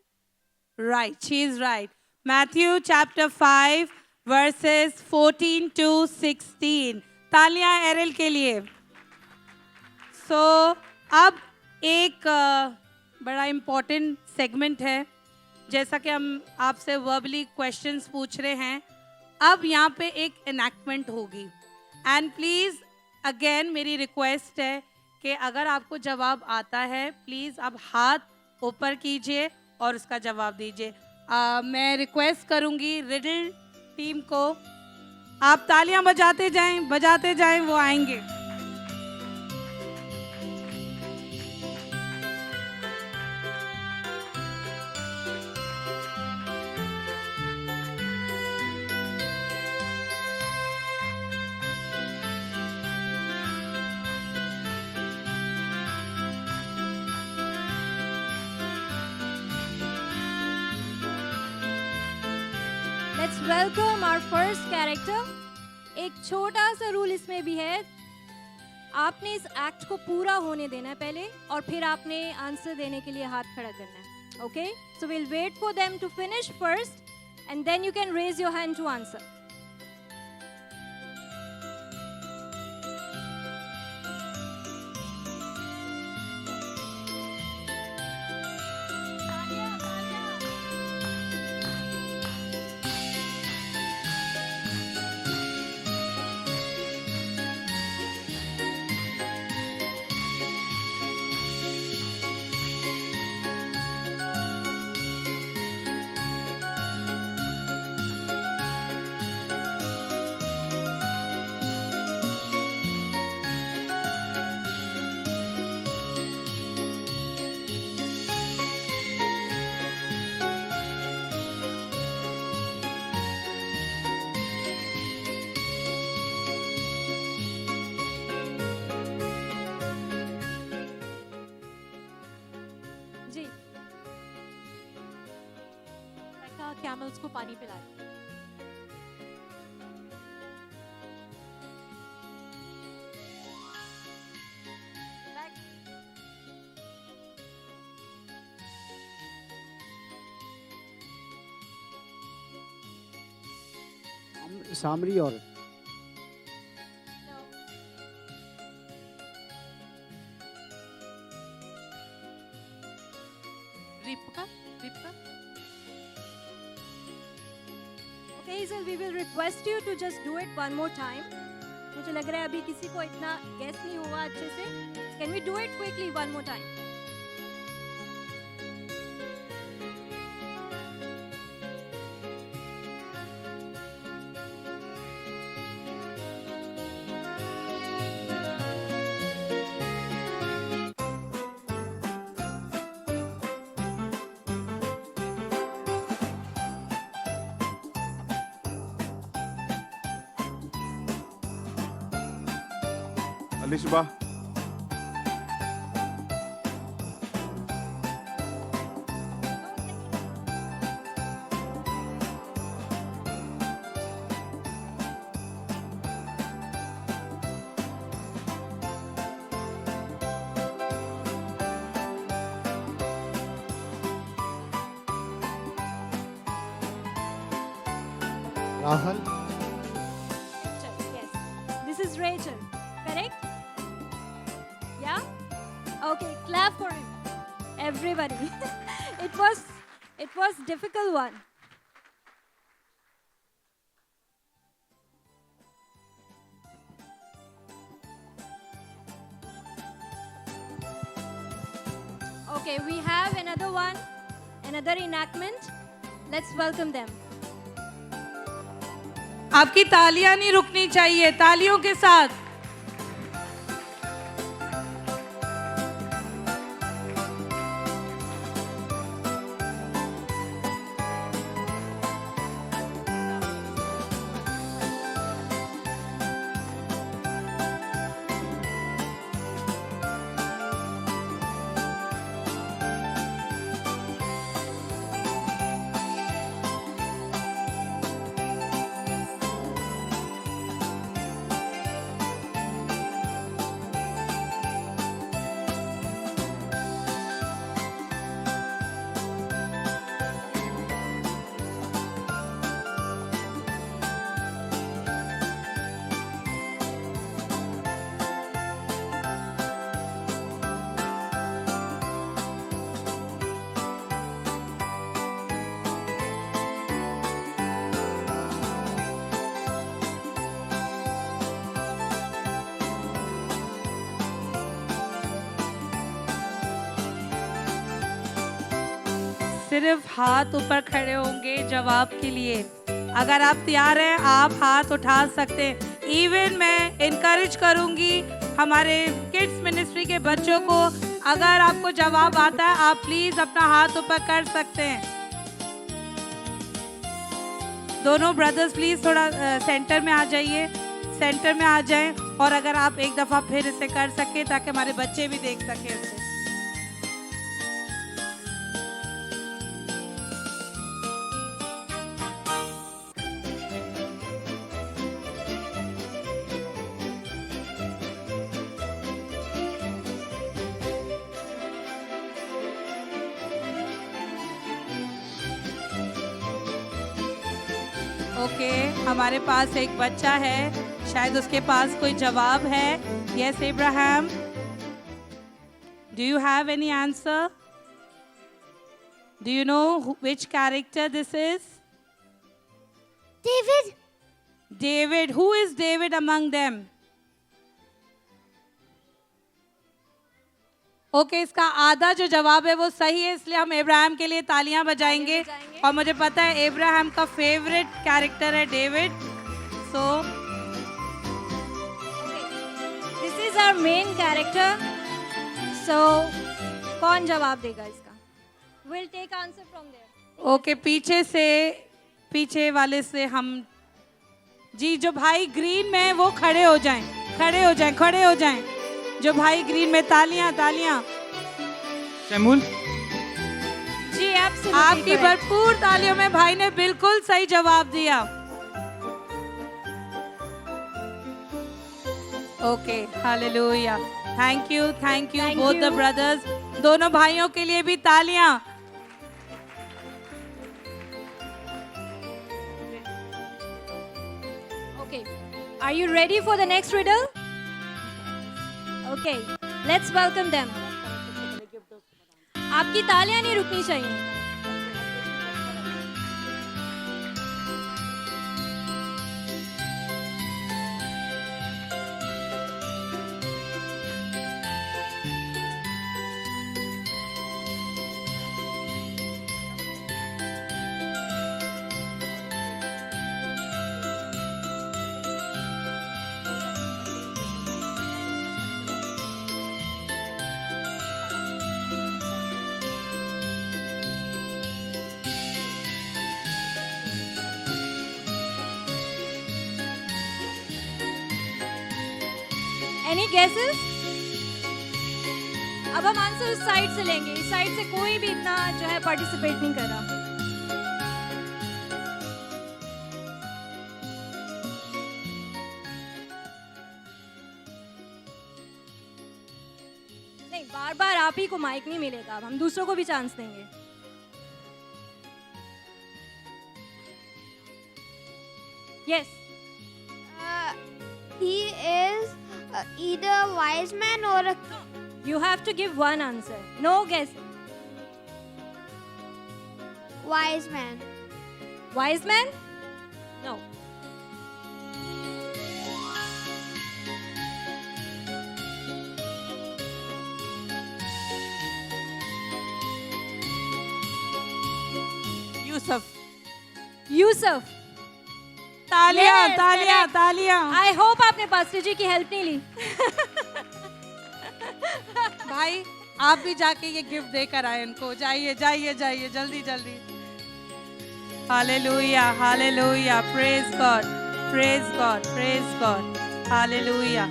Right, she is right. Matthew chapter 5 verses 14 to 16. तालियां एरिल के लिए। अब एक बड़ा इम्पोर्टेंट सेगमेंट है। जैसा कि हम आपसे वर्बली क्वेश्चंस पूछ रहे हैं, अब यहाँ पे एक एनैक्टमेंट होगी। एंड प्लीज़ अगेन मेरी रिक्वेस्ट है कि अगर आपको जवाब आता है प्लीज़ आप हाथ ऊपर कीजिए और उसका जवाब दीजिए। मैं रिक्वेस्ट करूँगी रिडल टीम को, आप तालियां बजाते जाएं, वो आएंगे। Let's welcome our first character. एक छोटा सा रूल इसमें भी है, आपने इस एक्ट को पूरा होने देना है पहले, और फिर आपने आंसर देने के लिए हाथ खड़ा करना है। Okay, so will wait for them to finish first and then you can raise your hand to answer. Camels को पानी पिला रही हूँ। सामरी और रिपका रिपका Okay, Hazel, we will request you to just do it one more time. मुझे लग रहा है अभी किसी को इतना गेस नहीं हुआ अच्छे से. Can we do it quickly one more time? Alishba Rahul Yes. This is Rachel. Correct? Yeah? Okay, clap for him. Everybody. it was difficult one. Okay, we have another one, another enactment. Let's welcome them. आपकी तालियां नहीं रुकनी चाहिए, तालियों के साथ। सिर्फ हाथ ऊपर खड़े होंगे जवाब के लिए। अगर आप तैयार हैं आप हाथ उठा सकते हैं। इवन मैं इनकरेज करूंगी हमारे किड्स मिनिस्ट्री के बच्चों को, अगर आपको जवाब आता है आप प्लीज अपना हाथ ऊपर कर सकते हैं। दोनों ब्रदर्स प्लीज थोड़ा सेंटर में आ जाइए, सेंटर में आ जाएं। और अगर आप एक दफ़ा फिर इसे कर सके ताकि हमारे बच्चे भी देख सकें इसे। ओके, हमारे पास एक बच्चा है, शायद उसके पास कोई जवाब है। Yes Ibrahim, do you have any answer? Do you know which character this is? David. David. Who is David among them? Okay, इसका आधा जो जवाब है वो सही है, इसलिए हम इब्राहिम के लिए तालियां बजाएंगे। और मुझे पता है इब्राहिम का फेवरेट कैरेक्टर है David. So this is our main character. So कौन जवाब देगा इसका? Will take answer from there. Okay, पीछे वाले से हम जी, जो भाई ग्रीन में वो खड़े हो जाएं, खड़े हो जाएं, खड़े हो जाएं। जो भाई ग्रीन में, तालियां तालियां। शैमुल जी absolutely आपकी correct. भरपूर तालियों में भाई ने बिल्कुल सही जवाब दिया। Okay, hallelujah. Thank you Thank both the you. Brothers. दोनों भाइयों के लिए भी तालियां। Okay. Are you ready for the next riddle? Okay. Let's welcome them. आपकी तालियां नहीं रुकनी चाहिए। Any guesses? अब हम आंसर उस साइड से लेंगे। इस साइड से कोई भी इतना जो है पार्टिसिपेट नहीं कर रहा। नहीं, बार बार आप ही को माइक नहीं मिलेगा। अब हम दूसरों को भी चांस देंगे। Yes. He is either wise man or a You have to give one answer. No guess. wise man. Wise man? No. Yusuf. Yusuf. तालियां, Yes, तालियां, correct. तालियां। आई होप आपने पास्टर जी की हेल्प नहीं ली। भाई आप भी जाके ये गिफ्ट देकर आए इनको। जाइए जाइए जाइए, जल्दी जल्दी। Hallelujah, hallelujah. Praise God, praise God, praise God. Hallelujah.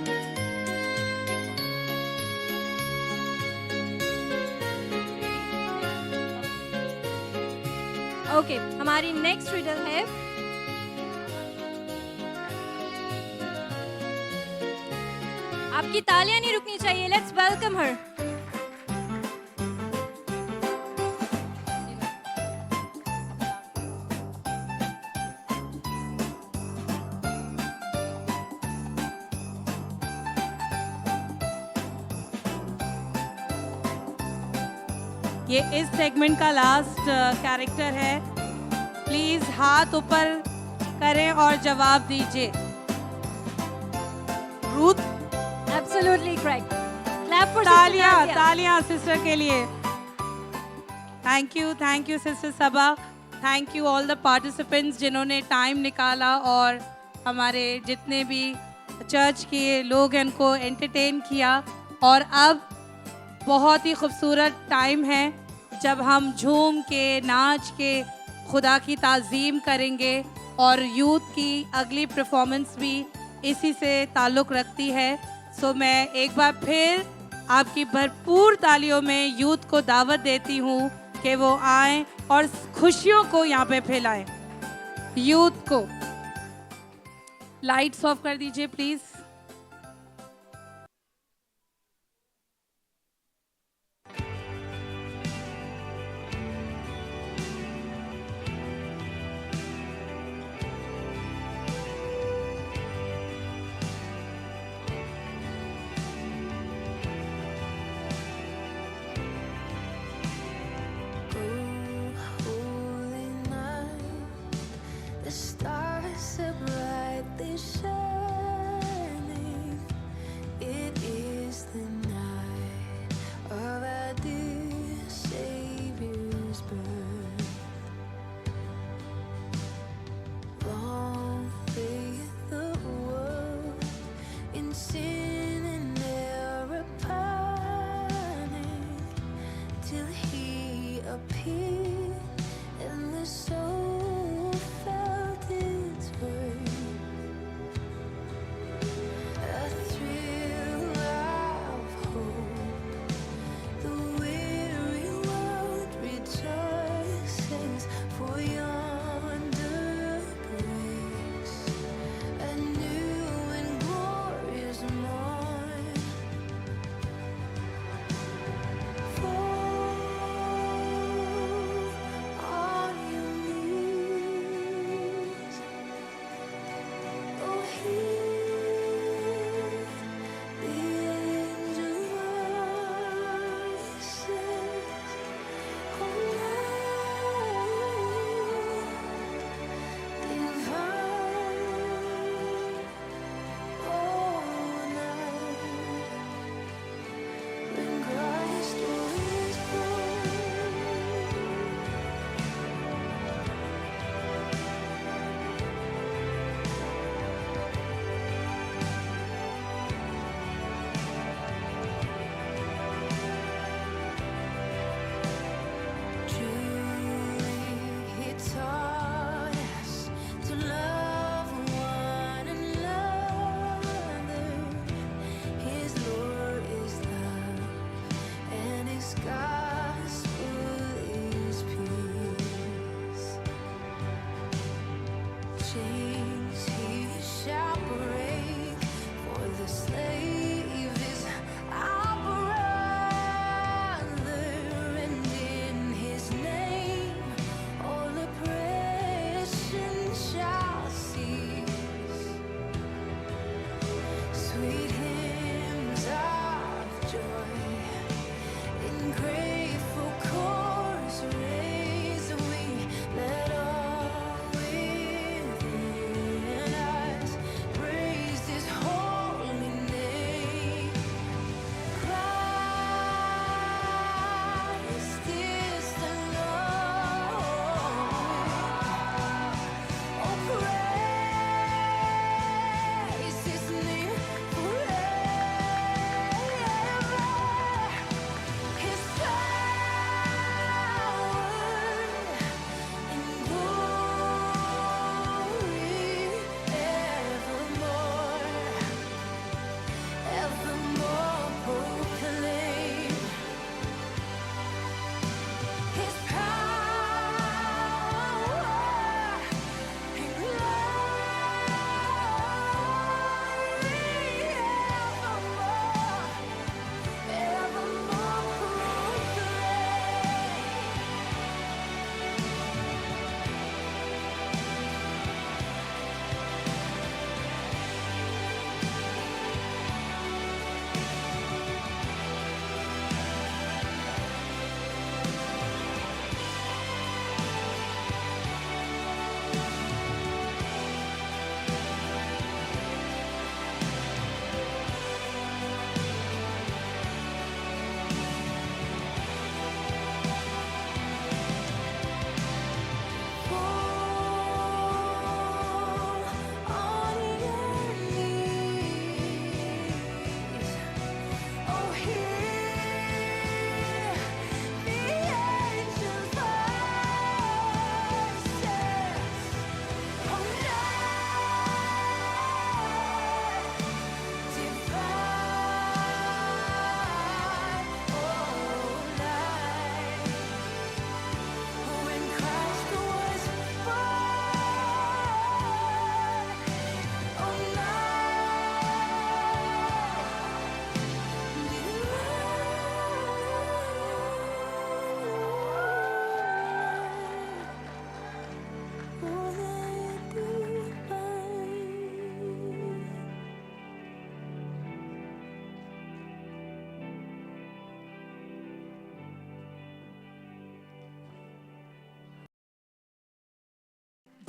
Okay, हमारी नेक्स्ट रिडल है आपकी तालियां नहीं रुकनी चाहिए। लेट्स वेलकम हर। ये इस सेगमेंट का लास्ट कैरेक्टर है। प्लीज हाथ ऊपर करें और जवाब दीजिए। Ruth. Absolutely correct. Clap for तालियां, तालियां सिस्टर के लिए। Thank you sister Saba. Thank you all the participants जिन्होंने टाइम निकाला और हमारे जितने भी चर्च के लोग हैं उनको एंटरटेन किया। और अब बहुत ही खूबसूरत टाइम है जब हम झूम के नाच के खुदा की ताज़ीम करेंगे। और यूथ की अगली परफॉर्मेंस भी इसी से ताल्लुक़ रखती है। सो मैं एक बार फिर आपकी भरपूर तालियों में यूथ को दावत देती हूँ कि वो आएं और खुशियों को यहाँ पे फैलाएं। यूथ को लाइट्स ऑफ कर दीजिए please. The stars are brightly shining. It is the night of our dear Savior's birth. Long lay the world in sin and error pining, till He appeared and the soul felt its worth. A thrill of hope, the weary world rejoiced.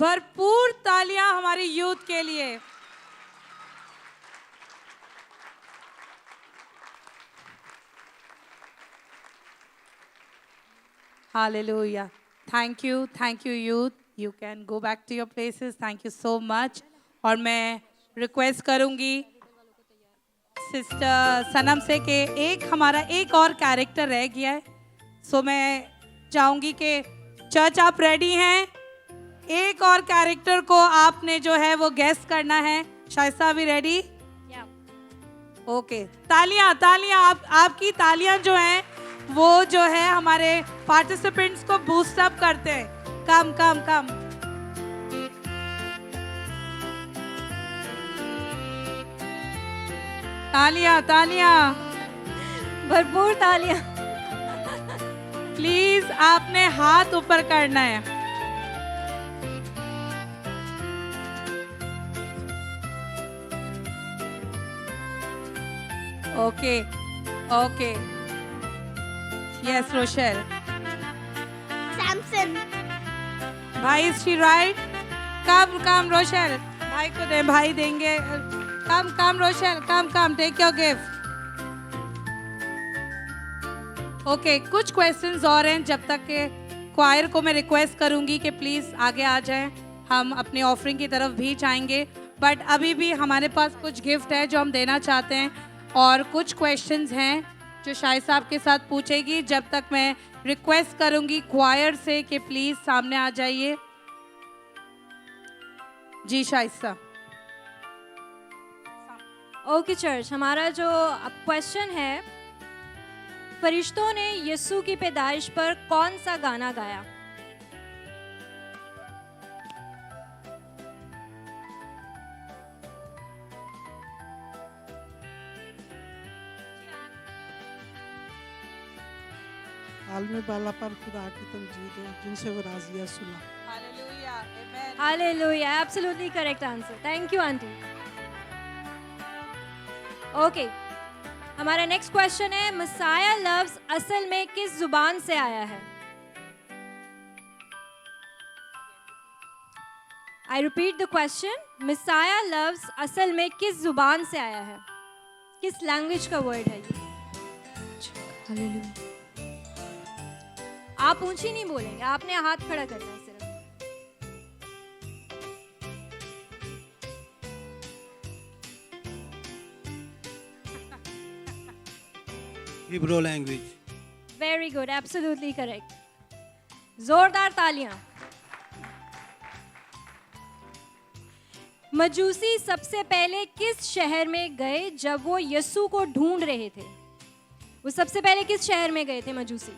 भरपूर तालियां हमारी youth के लिए। Hallelujah. Thank you youth. You can go back to your places. Thank you so much. और मैं request करूंगी sister सनम से कि हमारा एक और कैरेक्टर रह गया है, सो मैं चाहूंगी कि चर्च आप रेडी हैं? एक और कैरेक्टर को आपने जो है वो गेस करना है। शाइस्ता भी रेडी? ओके, तालियां तालियां, आपकी तालियां जो हैं वो जो है हमारे पार्टिसिपेंट्स को बूस्ट अप करते हैं। कम कम कम। तालियां तालियां, भरपूर तालियां। प्लीज आपने हाथ ऊपर करना है। Okay okay, yes Rochelle. Samson. भाई is she right? Come come Rochelle, भाई को दे, भाई देंगे। Come come Rochelle, come take your gift. Okay, कुछ क्वेश्चंस और हैं, जब तक के क्वायर को मैं रिक्वेस्ट करूंगी कि प्लीज आगे आ जाएं। हम अपनी ऑफरिंग की तरफ भी जाएंगे, बट अभी भी हमारे पास कुछ गिफ्ट है जो हम देना चाहते हैं, और कुछ क्वेश्चंस हैं जो शाहिद साहब के साथ पूछेगी। जब तक मैं रिक्वेस्ट करूंगी क्वायर से कि प्लीज सामने आ जाइए। जी शाहिद साहब। ओके चर्च, हमारा जो क्वेश्चन है, फरिश्तों ने यीशु की पैदाइश पर कौन सा गाना गाया? आलम बाला पर खुदा की तमजीद है, जिनसे वो राजी है सुल्लाह। Hallelujah, absolutely correct answer. Thank you aunty. Okay, हमारा नेक्स्ट क्वेश्चन है, मसाया लफ्ज असल में किस जुबान से आया है? आई रिपीट द क्वेश्चन, मसाया लफ्ज असल में किस जुबान से आया है? किस लैंग्वेज का वर्ड है ये? हालेलुया। आप ऊंची नहीं बोलेंगे, आपने हाथ खड़ा करना है सिर्फ। Hebrew language. Very good, absolutely correct. जोरदार तालियां। मजूसी सबसे पहले किस शहर में गए जब वो यीशु को ढूंढ रहे थे? वो सबसे पहले किस शहर में गए थे मजूसी?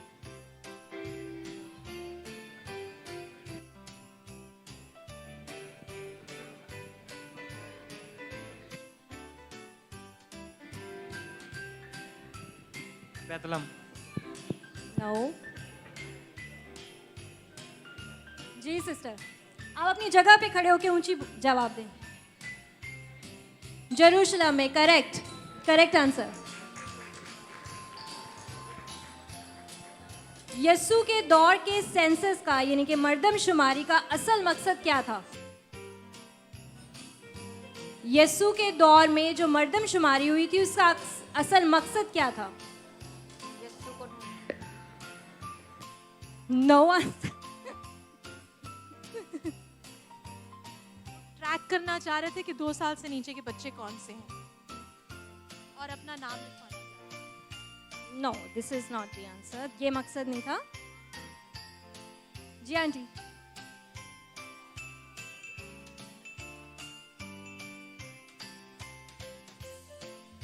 बेतलम। नो। जी सिस्टर, आप अपनी जगह पे खड़े होकर ऊंची जवाब दें। जेरूशलम में, करेक्ट आंसर। यीशु के दौर के सेंसस का यानी कि मर्दमशुमारी का असल मकसद क्या था? यीशु के दौर में जो मर्दमशुमारी हुई थी उसका असल मकसद क्या था? No answer. ट्रैक करना चाह रहे थे कि 2 साल से नीचे के बच्चे कौन से हैं और अपना नाम लिखवाना। No, this is not the answer. ये मकसद नहीं था। जी आंटी।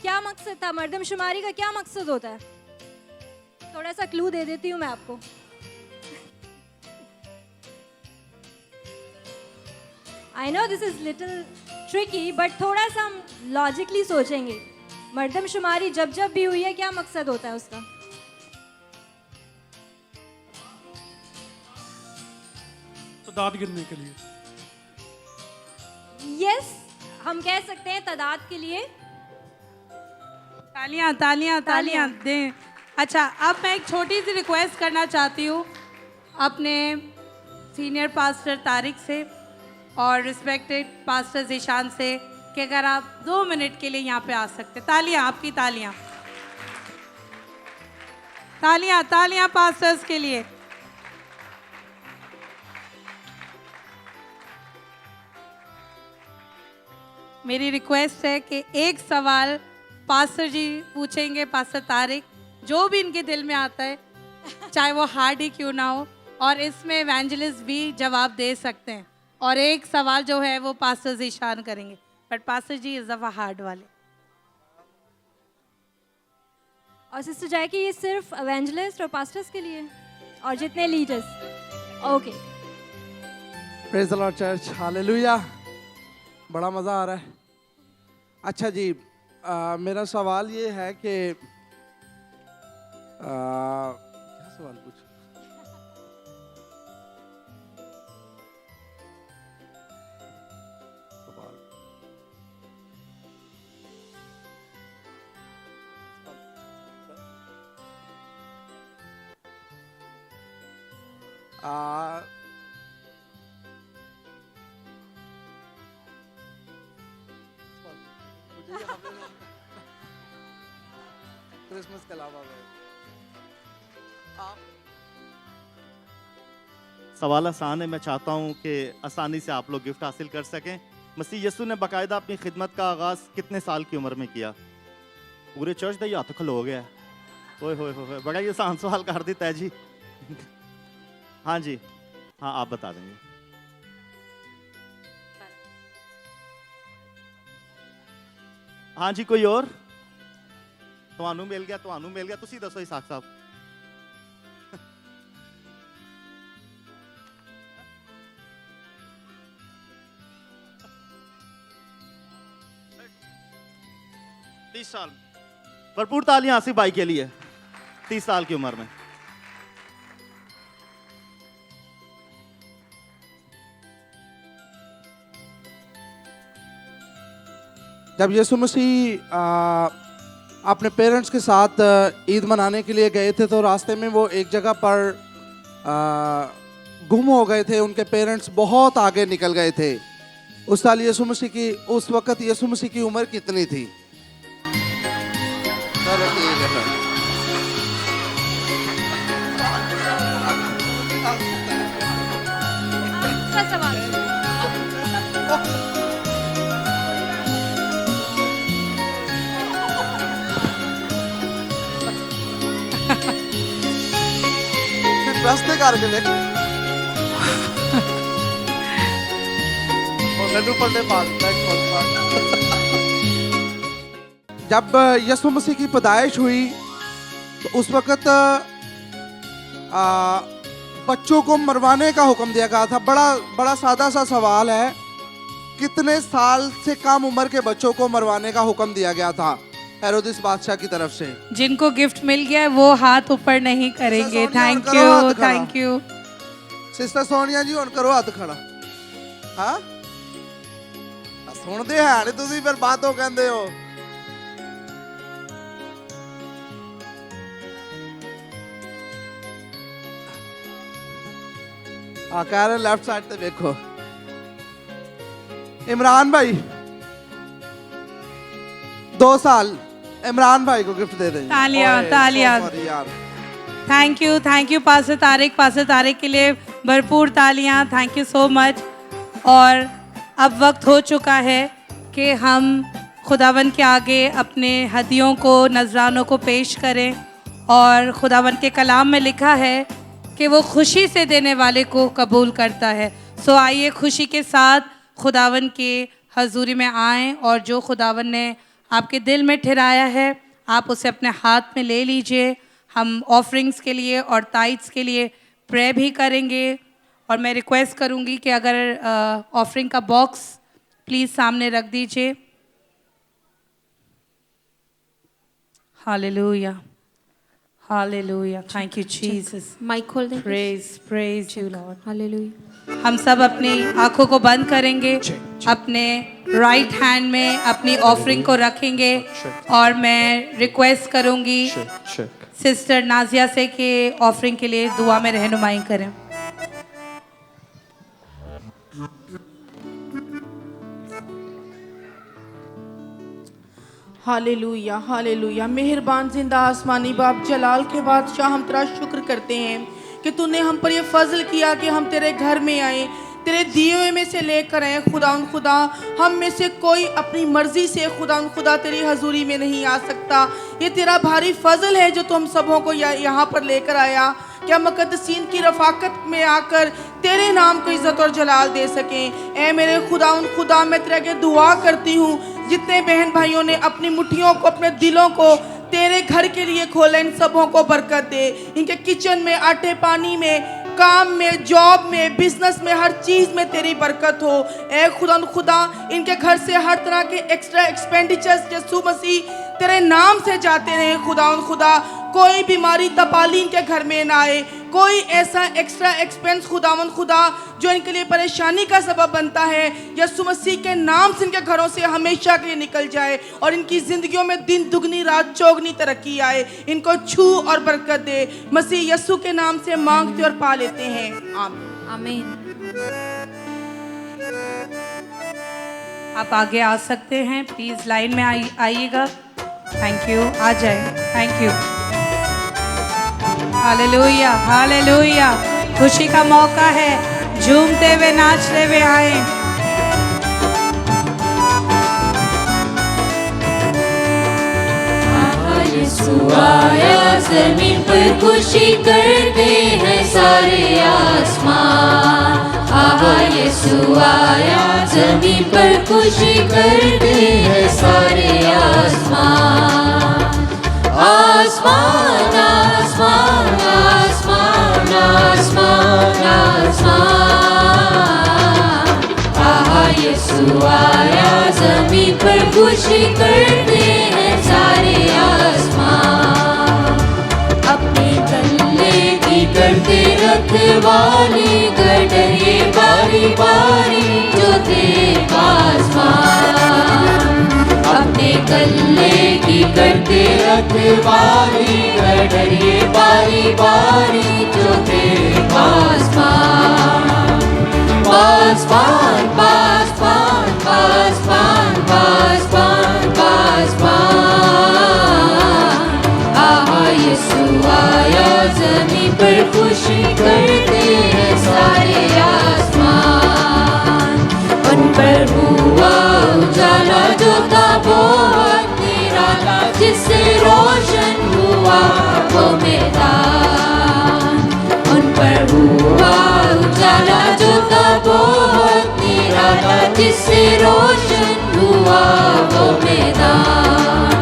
क्या मकसद था? मर्दमशुमारी का क्या मकसद होता है? थोड़ा सा क्लू दे देती हूँ मैं आपको। I know this is little tricky, but थोड़ा सा हम लॉजिकली सोचेंगे। मर्दमशुमारी जब जब भी हुई है, क्या मकसद होता है उसका? तादाद गिनने के लिए। यस, हम कह सकते हैं तादाद के लिए। तालियां तालियां तालियां दें। अच्छा, अब मैं एक छोटी सी रिक्वेस्ट करना चाहती हूँ अपने सीनियर पास्टर तारिक से और रिस्पेक्टेड पास्टर ज़ीशान से कि अगर आप 2 मिनट के लिए यहाँ पे आ सकते। तालियां, आपकी तालियां, तालियां, तालियां पास्टर्स के लिए। मेरी रिक्वेस्ट है कि एक सवाल पास्टर जी पूछेंगे, पास्टर तारिक, जो भी इनके दिल में आता है, चाहे वो हार्ड ही क्यों ना हो, और इसमें एवेंजलिस्ट भी जवाब दे सकते हैं। और एक सवाल जो है वो पास्टर ज़ीशान करेंगे, बट पास्टर जी इस दफ़ा हार्ड वाले। और सिस्टर जैकी, ये सिर्फ एवेंजलिस्ट और पास्टर्स के लिए और जितने leaders? Okay. Praise the Lord church, hallelujah. बड़ा मज़ा आ रहा है। अच्छा जी, मेरा सवाल ये है कि क्या सवाल पूछ क्रिसमस के अलावा सवाल आसान है। मैं चाहता हूं कि आसानी से आप लोग गिफ्ट हासिल कर सकें। मसीह यीशु ने बाकायदा अपनी खिदमत का आगाज़ कितने साल की उम्र में किया? पूरे चर्च का हाथ खलो गया। ओए होए होए, बड़ा ही आसान सवाल कर देता है जी। हाँ जी, हाँ आप बता देंगे। हाँ जी, कोई और? ਤੁਹਾਨੂੰ ਮਿਲ ਗਿਆ, ਤੁਹਾਨੂੰ ਮਿਲ ਗਿਆ, ਤੁਸੀਂ ਦੱਸੋ ਇਸਾਕ ਸਾਹਿਬ। तीस साल। भरपूर तालियां आसिफ भाई के लिए। 30 साल की उम्र में। जब यीशु मसीह अपने पेरेंट्स के साथ ईद मनाने के लिए गए थे, तो रास्ते में वो एक जगह पर गुम हो गए थे। उनके पेरेंट्स बहुत आगे निकल गए थे। उस साल यीशु मसीह की, उस वक्त यीशु मसीह की उम्र कितनी थी? रास्ते करके देख जब यीशु मसीह की पैदाइश हुई तो उस वक्त बच्चों को मरवाने का हुक्म दिया गया था। बड़ा सादा सा सवाल है, कितने साल से कम उम्र के बच्चों को मरवाने का हुक्म दिया गया था हेरोदिस बादशाह की तरफ से? जिनको गिफ्ट मिल गया है वो हाथ ऊपर नहीं करेंगे। Thank you, thank you. Sister Sonia ji, हुण करो हाथ खड़ा। हाँ, सुनते हैं नहीं तुसी, फिर बातों कहते हो। हाँ, कह रहे लेफ्ट साइड पे देखो। इमरान भाई 2 साल इमरान भाई को गिफ्ट दे देंगे। तालियां, तालियां। थैंक यू पास्टर तारिक के लिए भरपूर तालियां। Thank you so much. और अब वक्त हो चुका है कि हम खुदावन के आगे अपने हदियों को, नजरानों को पेश करें। और खुदावन के कलाम में लिखा है कि वो खुशी से देने वाले को कबूल करता है। सो आइए खुशी के साथ खुदावन के हजूरी में आएँ, और जो खुदावन ने आपके दिल में ठहराया है आप उसे अपने हाथ में ले लीजिए। हम ऑफरिंग्स के लिए और टाइट्स के लिए प्रे भी करेंगे। और मैं रिक्वेस्ट करूंगी कि अगर ऑफरिंग का बॉक्स प्लीज़ सामने रख दीजिए। Hallelujah, hallelujah, thank you Jesus. Mike खोल दें। Praise you Lord. हालेलुया। हम सब अपनी आंखों को बंद करेंगे, अपने राइट हैंड में अपनी ऑफरिंग को रखेंगे, और मैं रिक्वेस्ट करूंगी सिस्टर नाजिया से कि ऑफरिंग के लिए दुआ में रहनुमाई करें। Hallelujah hallelujah. मेहरबान जिंदा आसमानी बाप, जलाल के बादशाह, हम तेरा शुक्र करते हैं कि तूने हम पर ये फजल किया कि हम तेरे घर में आए, तेरे दिए हुए में से लेकर आए। खुदा हम में से कोई अपनी मर्जी से खुदा तेरी हजूरी में नहीं आ सकता। ये तेरा भारी फजल है जो तुम सबों को यहाँ पर लेकर आया, क्या मुकद्दसीन की रफाकत में आकर तेरे नाम को इज्जत और जलाल दे सकें। ऐ मेरे खुदा मैं तेरे आगे दुआ करती हूँ, जितने बहन भाइयों ने अपनी मुट्ठियों को, अपने दिलों को तेरे घर के लिए खोला, इन सबों को बरकत दे। इनके किचन में, आटे पानी में, काम में, जॉब में, बिजनेस में, हर चीज में तेरी बरकत हो। ऐ खुदा इनके घर से हर तरह के एक्स्ट्रा एक्सपेंडिचर्स यीशु मसीह तेरे नाम से जाते रहे। खुदा कोई बीमारी तपाली इनके घर में ना आए, कोई ऐसा एक्स्ट्रा एक्सपेंस खुदा जो इनके लिए परेशानी का सबब बनता है, यीशु मसीह के नाम से इनके घरों से हमेशा के लिए निकल जाए और इनकी जिंदगियों में दिन दुगनी रात चौगनी तरक्की आए। इनको छू और बरकत दे। मसीह यीशु के नाम से मांगते और पा लेते हैं, आमीन आमीन। आप आगे आ सकते हैं, प्लीज लाइन में आइएगा। थैंक यू, आ जाए। Thank you. Hallelujah hallelujah. खुशी का मौका है, झूमते हुए नाचते हुए आए। यीशु आया ज़मीन पर, खुशी करते हैं सारे आसमान। आहा यीशु आया ज़मीन पर, खुशी करते हैं सारे आसमान। आसमान आसमान आसमान आसमान आसमान। आहा यीशु आया ज़मीन पर, खुशी करते हैं सारे आसमान। अपने गले की करते रखवाली, गडरिए बारी बारी जो तेरे पास मान। अपने गले की करते रखवाली, गडरिए बारी बारी जो तेरे पास मान। पास पान पास पान पास पान पास पान पास पान। आहा यीशु आया ज़मीन पर, खुशी करते हैं सारे आसमान। उन पर हुआ उजाला जो था बहुत निराला, जिससे रोशन हुआ वो मैदान। उन पर हुआ उजाला जो था बहुत निराला, जिससे रोशन हुआ वो मैदान।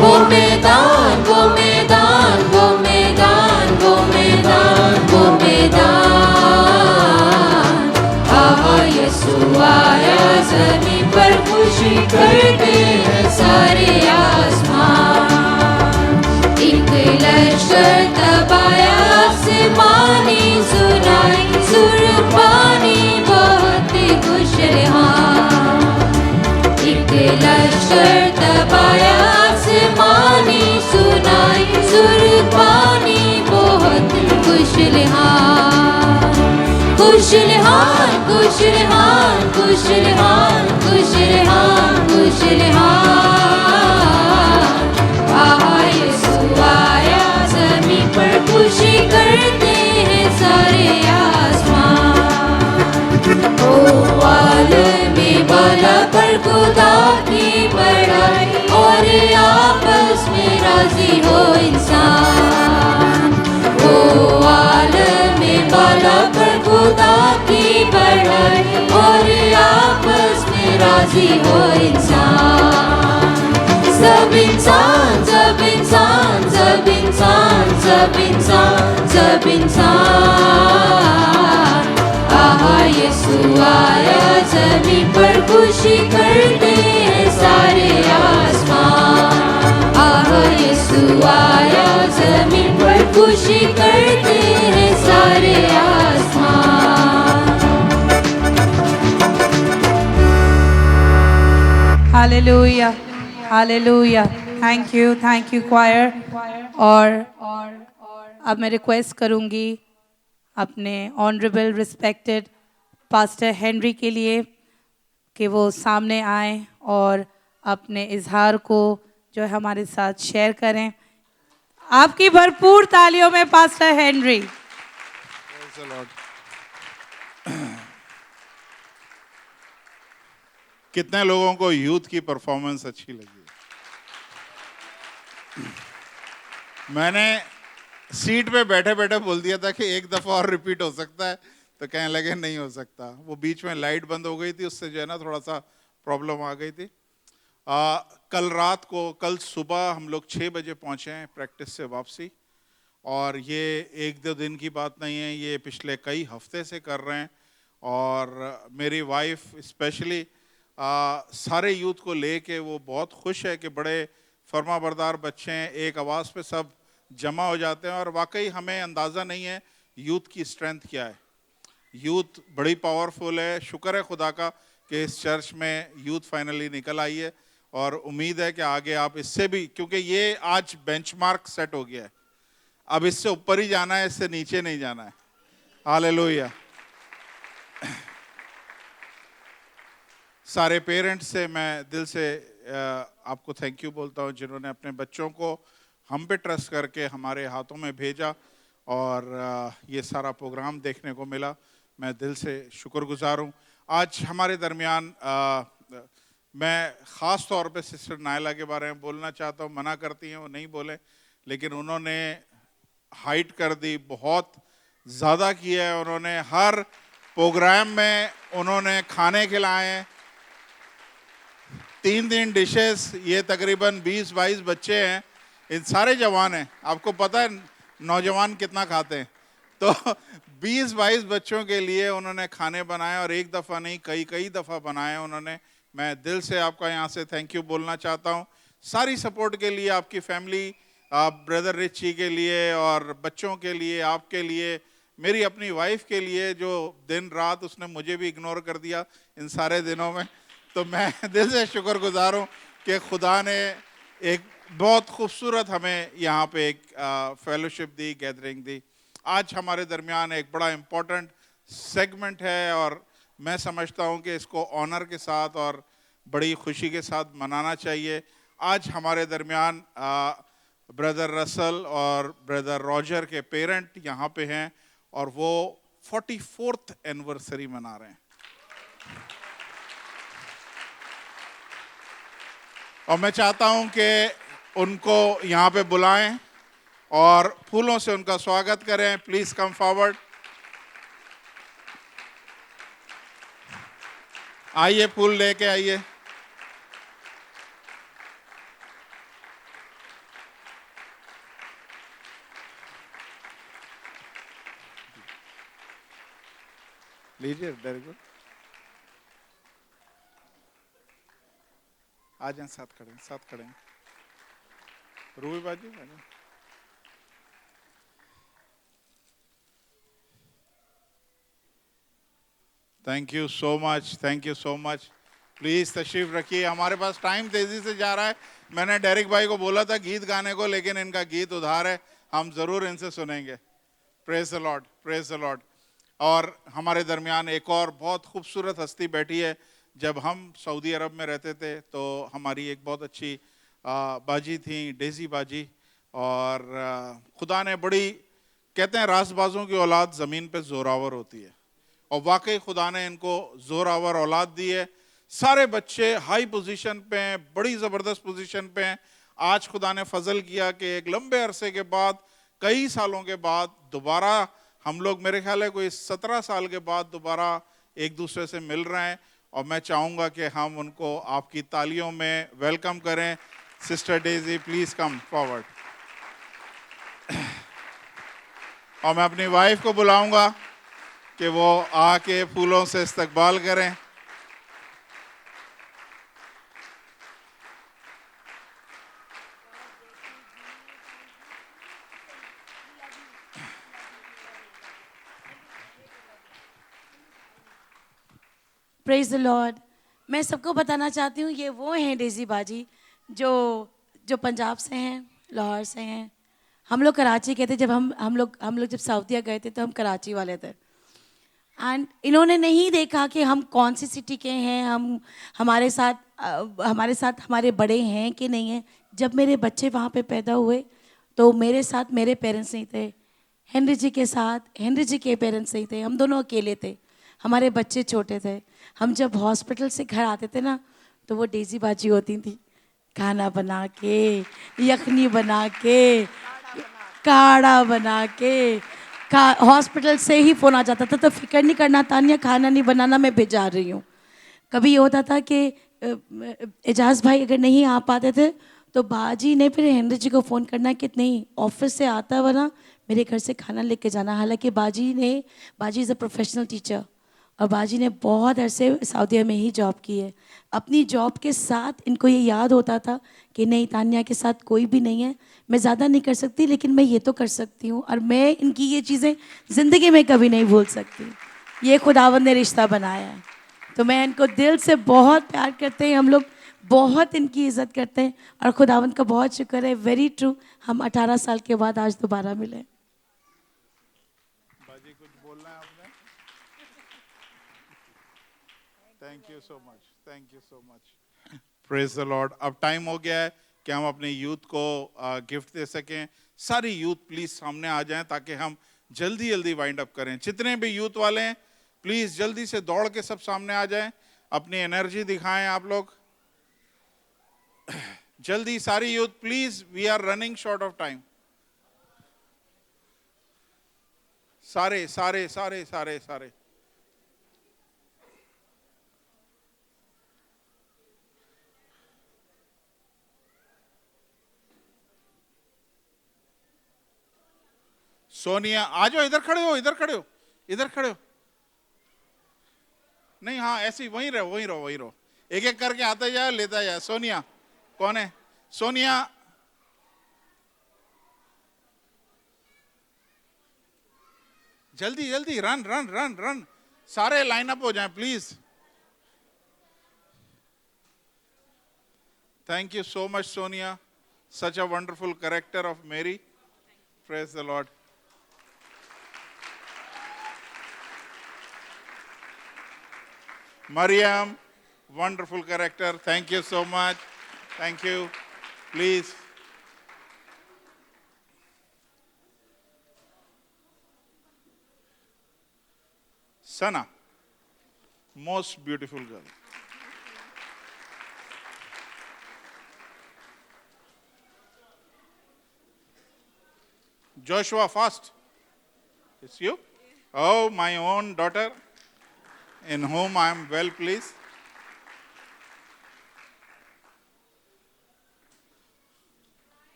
वो मैदान वो मैदान वो मैदान वो मैदान वो मैदान। आहा यीशु आया ज़मीन पर, खुशी करते हैं सारे आसमान। एक लश्कर तब आया आसमानी, सुनाई सुरबानी बहुत खुशहाल। एक लश्कर तब आया आसमानी, सुनाई सुरबानी बहुत खुशहाल। खुशहाल खुशहाल खुशहाल खुशहाल खुशहाल। आहा यीशु आया ज़मीन पर, खुशी करते हैं सारे आसमान। ओ आलमे बाला पर खुदा की बड़ाई, और आपस में राजी हो इंसान। ओ आलमे बाला पर खुदा की बड़ाई, और आपस में राजी हो इंसान। सब इंसान सब इंसान सब इंसान सब इंसान सब इंसान। आहा यीशु आया ज़मीन पर, खुशी करते हैं सारे आसमान। आहा यीशु आया ज़मीन पर, खुशी करते हैं सारे आसमान। Hallelujah hallelujah. Thank you choir. और अब मैं रिक्वेस्ट करूंगी अपने ऑनरेबल रिस्पेक्टेड पास्टर हेनरी के लिए कि वो सामने आए और अपने इजहार को जो है हमारे साथ शेयर करें। आपकी भरपूर तालियों में pastor Henry. Praise the Lord. कितने लोगों को यूथ की परफॉर्मेंस अच्छी लगी? मैंने सीट पे बैठे बैठे बोल दिया था कि एक दफा और रिपीट हो सकता है, तो कहने लगे नहीं हो सकता। वो बीच में लाइट बंद हो गई थी, उससे जो है ना थोड़ा सा प्रॉब्लम आ गई थी। कल सुबह हम लोग 6 बजे पहुंचे हैं प्रैक्टिस से वापसी, और ये 1-2 दिन की बात नहीं है, ये पिछले कई हफ्ते से कर रहे हैं। और मेरी वाइफ स्पेशली सारे यूथ को लेके वो बहुत खुश है कि बड़े फर्माबरदार बच्चे हैं, एक आवाज़ पे सब जमा हो जाते हैं। और वाकई हमें अंदाज़ा नहीं है यूथ की स्ट्रेंथ क्या है। यूथ बड़ी पावरफुल है। शुक्र है खुदा का कि इस चर्च में यूथ फाइनली निकल आई है, और उम्मीद है कि आगे आप इससे भी, क्योंकि ये आज बेंचमार्क सेट हो गया है, अब इससे ऊपर ही जाना है, इससे नीचे नहीं जाना है। हालेलुया। सारे पेरेंट्स से मैं दिल से आपको थैंक यू बोलता हूँ, जिन्होंने अपने बच्चों को हम पे ट्रस्ट करके हमारे हाथों में भेजा और ये सारा प्रोग्राम देखने को मिला। मैं दिल से शुक्रगुजार हूँ। आज हमारे दरमियान मैं ख़ास तौर पे सिस्टर नायला के बारे में बोलना चाहता हूँ। मना करती हैं वो नहीं बोले, लेकिन उन्होंने हाइट कर दी, बहुत ज़्यादा किया है उन्होंने। हर प्रोग्राम में उन्होंने खाने खिलाए हैं, 3 डिशेस। ये तकरीबन 20-22 बच्चे हैं, इन सारे जवान हैं। आपको पता है नौजवान कितना खाते हैं, तो 20-22 बच्चों के लिए उन्होंने खाने बनाए, और एक दफ़ा नहीं कई दफ़ा बनाए उन्होंने। मैं दिल से आपका यहाँ से थैंक यू बोलना चाहता हूँ सारी सपोर्ट के लिए, आपकी फैमिली, आप ब्रदर रिची के लिए और बच्चों के लिए, आपके लिए, मेरी अपनी वाइफ के लिए जो दिन रात उसने मुझे भी इग्नोर कर दिया इन सारे दिनों में। तो मैं दिल से शुक्रगुजार हूँ कि खुदा ने एक बहुत खूबसूरत हमें यहाँ पे एक फेलोशिप दी, गैदरिंग दी। आज हमारे दरमियान एक बड़ा इम्पोर्टेंट सेगमेंट है, और मैं समझता हूँ कि इसको ऑनर के साथ और बड़ी खुशी के साथ मनाना चाहिए। आज हमारे दरमियान ब्रदर रसल और ब्रदर रॉजर के पेरेंट यहाँ पे हैं, और वो 44th एनिवर्सरी मना रहे हैं। और मैं चाहता हूं कि उनको यहाँ पे बुलाएं और फूलों से उनका स्वागत करें। Please come forward. आइए, फूल लेके आइए। लीजिए, वेरी गुड। आ जाए, साथ खड़े, साथ खड़े। रूबी बाजी, आ जाए। Thank you so much, thank you so much. Please तशरीफ रखिए, हमारे पास टाइम तेजी से जा रहा है। मैंने डेरिक भाई को बोला था गीत गाने को, लेकिन इनका गीत उधार है, हम जरूर इनसे सुनेंगे। Praise the Lord, praise the Lord. और हमारे दरमियान एक और बहुत खूबसूरत हस्ती बैठी है। जब हम सऊदी अरब में रहते थे तो हमारी एक बहुत अच्छी बाजी थी, डेजी बाजी, और खुदा ने बड़ी, कहते हैं रासबाजों की औलाद ज़मीन पे ज़ोरावर होती है, और वाकई खुदा ने इनको ज़ोरावर औलाद दी है। सारे बच्चे हाई पोजीशन पे हैं, बड़ी ज़बरदस्त पोजीशन पे हैं। आज खुदा ने फजल किया कि एक लंबे अरसे के बाद, कई सालों के बाद दोबारा हम लोग, मेरे ख्याल है कोई 17 साल के बाद दोबारा एक दूसरे से मिल रहे हैं, और मैं चाहूँगा कि हम उनको आपकी तालियों में वेलकम करें। Sister Daisy, please come forward. और मैं अपनी वाइफ को बुलाऊंगा कि वो आके फूलों से इस्तकबाल करें। Praise the Lord. मैं सबको बताना चाहती हूँ, ये वो हैं डेजी बाजी जो पंजाब से हैं, लाहौर से हैं। हम लोग कराची के थे जब हम लोग जब साउथिया गए थे तो हम कराची वाले थे। एंड इन्होंने नहीं देखा कि हम कौन सी सिटी के हैं, हमारे साथ हमारे साथ हमारे बड़े हैं कि नहीं हैं। जब मेरे बच्चे वहाँ पे पैदा हुए तो मेरे साथ मेरे पेरेंट्स नहीं थे, हेनरी जी के साथ हेनरी जी के पेरेंट्स नहीं थे, हम दोनों अकेले थे, हमारे बच्चे छोटे थे। हम जब हॉस्पिटल से घर आते थे ना तो वो डेजी बाजी होती थी, खाना बना के, यखनी बना के, काढ़ा बना के, हॉस्पिटल से ही फ़ोन आ जाता था, तो फिक्र नहीं करना तानिया, खाना नहीं बनाना, मैं भिजा रही हूँ। कभी ये होता था कि एजाज भाई अगर नहीं आ पाते थे तो बाजी ने फिर हेनरी जी को फ़ोन करना कि नहीं ऑफिस से आता हुआ ना मेरे घर से खाना लेके जाना। हालांकि बाजी इज़ अ प्रोफेशनल टीचर और बाजी ने बहुत अरसे सऊदीया में ही जॉब की है। अपनी जॉब के साथ इनको ये याद होता था कि नहीं तानिया के साथ कोई भी नहीं है, मैं ज़्यादा नहीं कर सकती लेकिन मैं ये तो कर सकती हूँ, और मैं इनकी ये चीज़ें ज़िंदगी में कभी नहीं भूल सकती। ये खुदावंद ने रिश्ता बनाया है, तो मैं इनको दिल से बहुत प्यार करते हैं, हम लोग बहुत इनकी इज़्ज़त करते हैं और खुदावंद का बहुत शुक्र है। वेरी ट्रू, हम 18 साल के बाद आज दोबारा मिले। बाजी कुछ बोलना है आपने? Thank you so much, thank you so much. Praise the Lord. अब टाइम हो गया है कि हम अपने यूथ को गिफ्ट दे सकें। सारी यूथ प्लीज सामने आ जाएं ताकि हम जल्दी जल्दी वाइंड अप करें। जितने भी यूथ वाले हैं प्लीज जल्दी से दौड़ के सब सामने आ जाएं, अपनी एनर्जी दिखाएं आप लोग जल्दी। Sorry youth please, we are running short of time. Sorry sorry sorry sorry सारे सोनिया आ जाओ, इधर खड़े हो, इधर खड़े हो, इधर खड़े हो। नहीं हाँ ऐसे ही वहीं रहो, वहीं रहो, वहीं रहो। एक एक करके आता जाए, लेता जाए। सोनिया कौन है? सोनिया जल्दी जल्दी, रन रन रन रन, सारे लाइन अप हो जाएं please. Thank you so much Sonia, such a wonderful character of Mary. Praise the Lord. Mariam, wonderful character. Thank you so much. Thank you. Please. Sana, most beautiful girl. Joshua, first. It's you? Oh, my own daughter, in whom I am well pleased.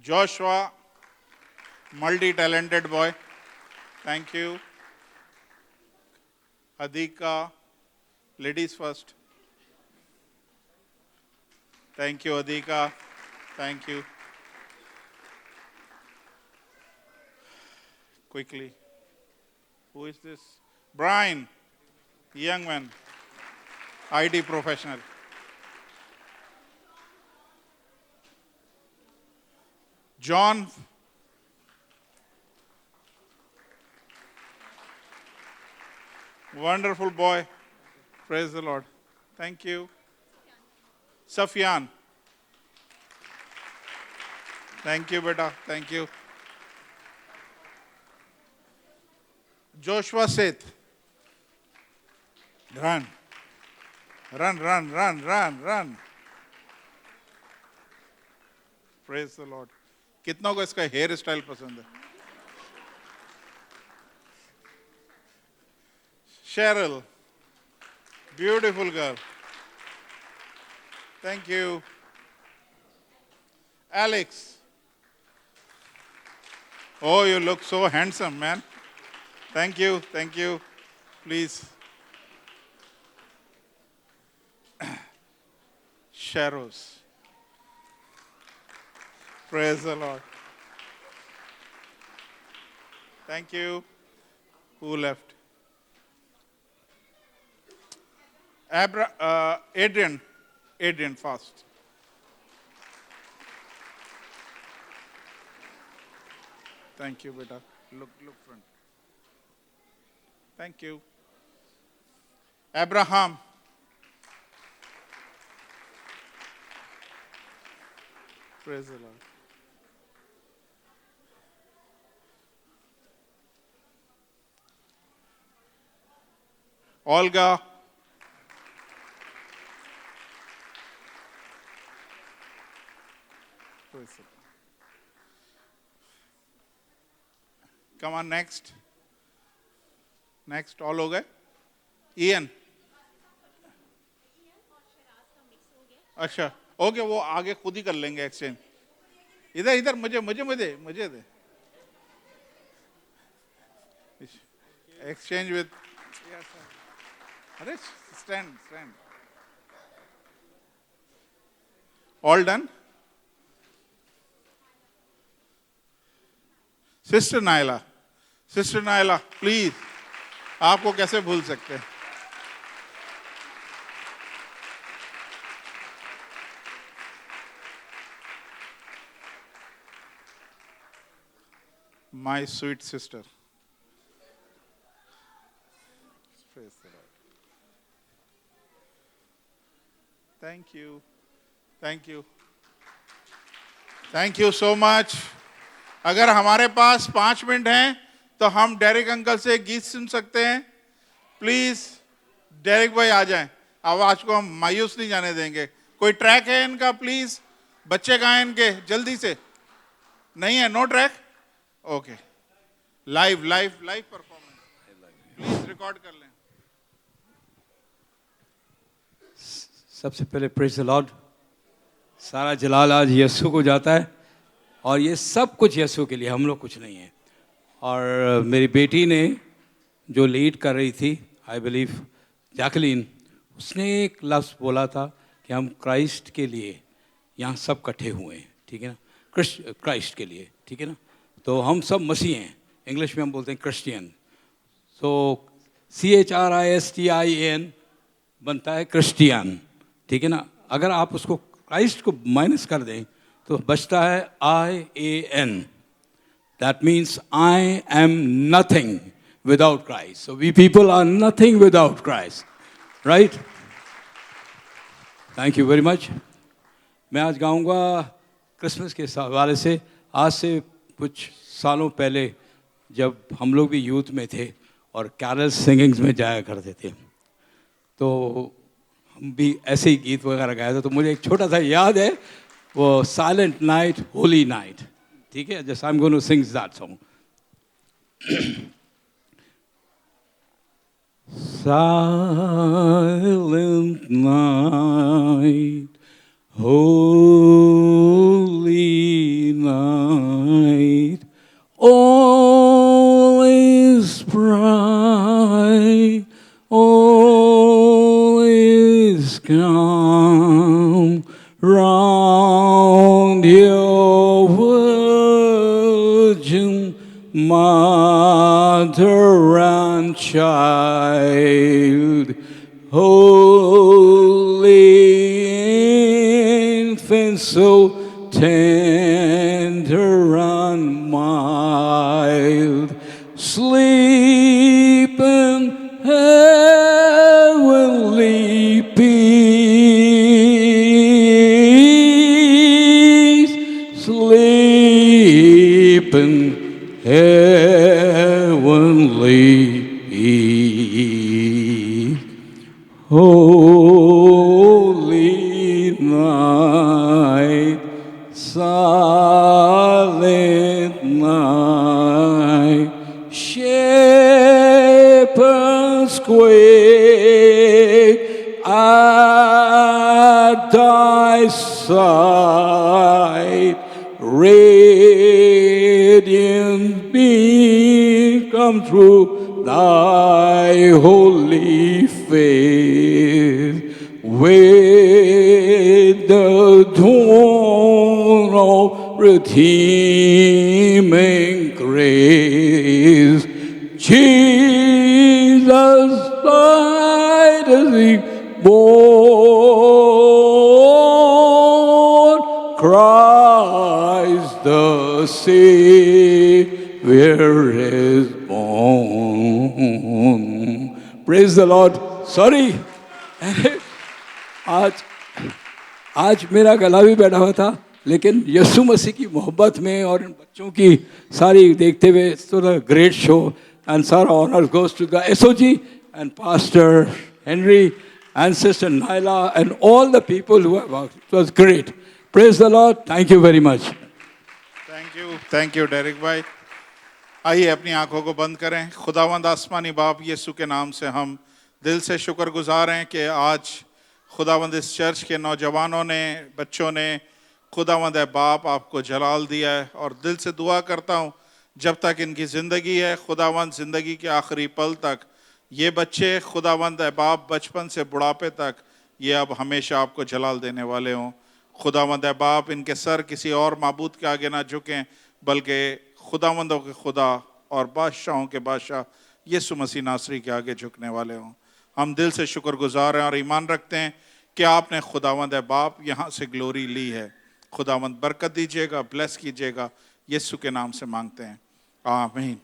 Joshua, multi-talented boy. Thank you. Adhika, ladies first. Thank you, Adhika. Thank you. Quickly. Who is this? Brian, young man, IT professional. John, wonderful boy. Praise the Lord. Thank you. Safyan. Thank you, beta. Thank you. Joshua Seth. Run. Run, run, run, run, run. Praise the Lord. कितनों को इसका hair style पसंद है? Cheryl, beautiful girl. Thank you. Alex. Oh, you look so handsome, man. Thank you, thank you. Please. Sharos. Praise the Lord. Thank you. Who left? Adrian. Adrian first. Thank you, beta. Look front. Thank you. Abraham. Praise the Lord. Olga. Praise the Lord. Come on, next. Next, all हो गए? Ian. अच्छा, okay, वो आगे खुद ही कर लेंगे exchange. इधर इधर मुझे दे. Exchange with. अरे stand. All done. Sister Naila, please. आपको कैसे भूल सकते हैं? My sweet sister. Praise the Lord. Thank you. Thank you so much. अगर हमारे पास 5 मिनट हैं तो हम डेरिक अंकल से गीत सुन सकते हैं. प्लीज डेरिक भाई आ जाएं. आवाज को हम मायूस नहीं जाने देंगे. कोई ट्रैक है इनका? प्लीज. बच्चे कहाँ हैं इनके? जल्दी से. नहीं है? No track? Okay. Live performance please record कर लें. सबसे पहले प्रेज द लॉर्ड. सारा जलाल आज यीशु को जाता है और ये सब कुछ यीशु के लिए, हम लोग कुछ नहीं है. और मेरी बेटी ने जो लीड कर रही थी, आई बिलीव जैकलीन, उसने एक लफ्ज़ बोला था कि हम क्राइस्ट के लिए यहाँ सब इकट्ठे हुए हैं. ठीक है ना? क्राइस्ट के लिए. ठीक है ना? तो हम सब मसीह हैं. इंग्लिश में हम बोलते हैं क्रिश्चियन. तो CHRISTIAN बनता है क्रिश्चियन. ठीक है ना? अगर आप उसको क्राइस्ट को माइनस कर दें तो बचता है IAN. That means I am nothing without Christ. So we people are nothing without Christ. Right? Thank you very much. मैं आज गाऊंगा क्रिसमस के हवाले से. आज से कुछ सालों पहले जब हम लोग भी यूथ में थे और कैरल सिंगिंग्स में जाया करते थे, तो हम भी ऐसे ही गीत वगैरह गाया था. तो मुझे एक छोटा सा याद है, वो साइलेंट नाइट होली नाइट. ठीक है? Just I am going to sing that song. Silent night, holy night, all is bright, all is calm round your virgin mother and child, holy infant, so tender and mild, sleep in heavenly peace, sleep in heavenly peace. Holy night, silent night, shepherds quake at thy side, radiant beam come through thy holy face, with the dawn of redeeming grace. Jesus died as he born, Christ the Savior is born. Praise the Lord. Sorry. आज मेरा गला भी बैठा हुआ था लेकिन यीशु मसीह की मोहब्बत में और इन बच्चों की सारी देखते हुए so the great show and सारा honour goes to the SOG and pastor Henry and sister Naila and all the people who have worked. It was great. Praise the Lord. Thank you very much. Thank you Derek भाई. आइए अपनी आंखों को बंद करें. खुदावंद आसमानी बाप, यीशु के नाम से हम दिल से शुक्रगुजार हैं कि आज खुदावंद इस चर्च के नौजवानों ने, बच्चों ने खुदावंद है बाप आपको जलाल दिया है. और दिल से दुआ करता हूँ जब तक इनकी ज़िंदगी है खुदावंद, ज़िंदगी के आखिरी पल तक ये बच्चे खुदावंद है बाप बचपन से बुढ़ापे तक ये अब हमेशा आपको जलाल देने वाले हों. खुदावंद है बाप इनके सर किसी और माबूद के आगे ना झुकें, बल्कि खुदावंदों के खुदा और बादशाहों के बादशाह यीशु मसीह नासरी के आगे झुकने वाले हों. हम दिल से शुक्रगुजार हैं और ईमान रखते हैं कि आपने खुदावंद है बाप यहाँ से ग्लोरी ली है. खुदावंद बरकत दीजिएगा, ब्लेस कीजिएगा, यीशु के नाम से मांगते हैं, आमीन.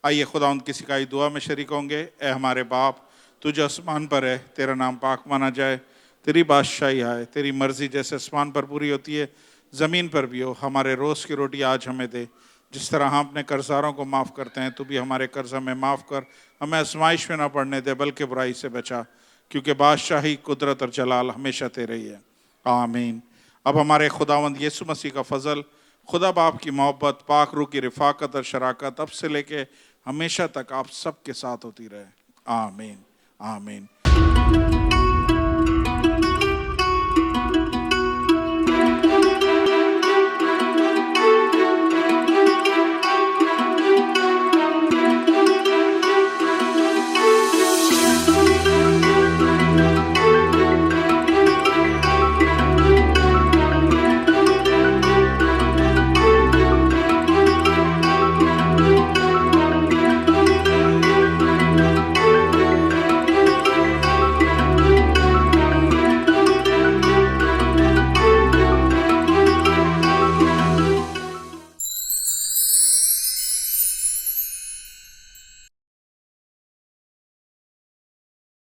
आइए खुदावंद किसी का ही दुआ में शरीक होंगे. ए हमारे बाप, तू जो आसमान पर है, तेरा नाम पाक माना जाए, तेरी बादशाही आए, तेरी मर्जी जैसे आसमान पर पूरी होती है ज़मीन पर भी हो. हमारे रोज़ की रोटी आज हमें दे. जिस तरह हम अपने कर्जदारों को माफ़ करते हैं, तू भी हमारे कर्ज हमें माफ़ कर. हमें आजमाइश में ना पड़ने दे, बल्कि बुराई से बचा, क्योंकि बादशाही, कुदरत और जलाल हमेशा तेरे ही है, आमीन. अब हमारे खुदावंद यीशु मसीह का फजल, खुदा बाप की मोहब्बत, पाक रूह की रिफाकत और शराकत अब से लेके हमेशा तक आप सब के साथ होती रहे, आमीन आमीन.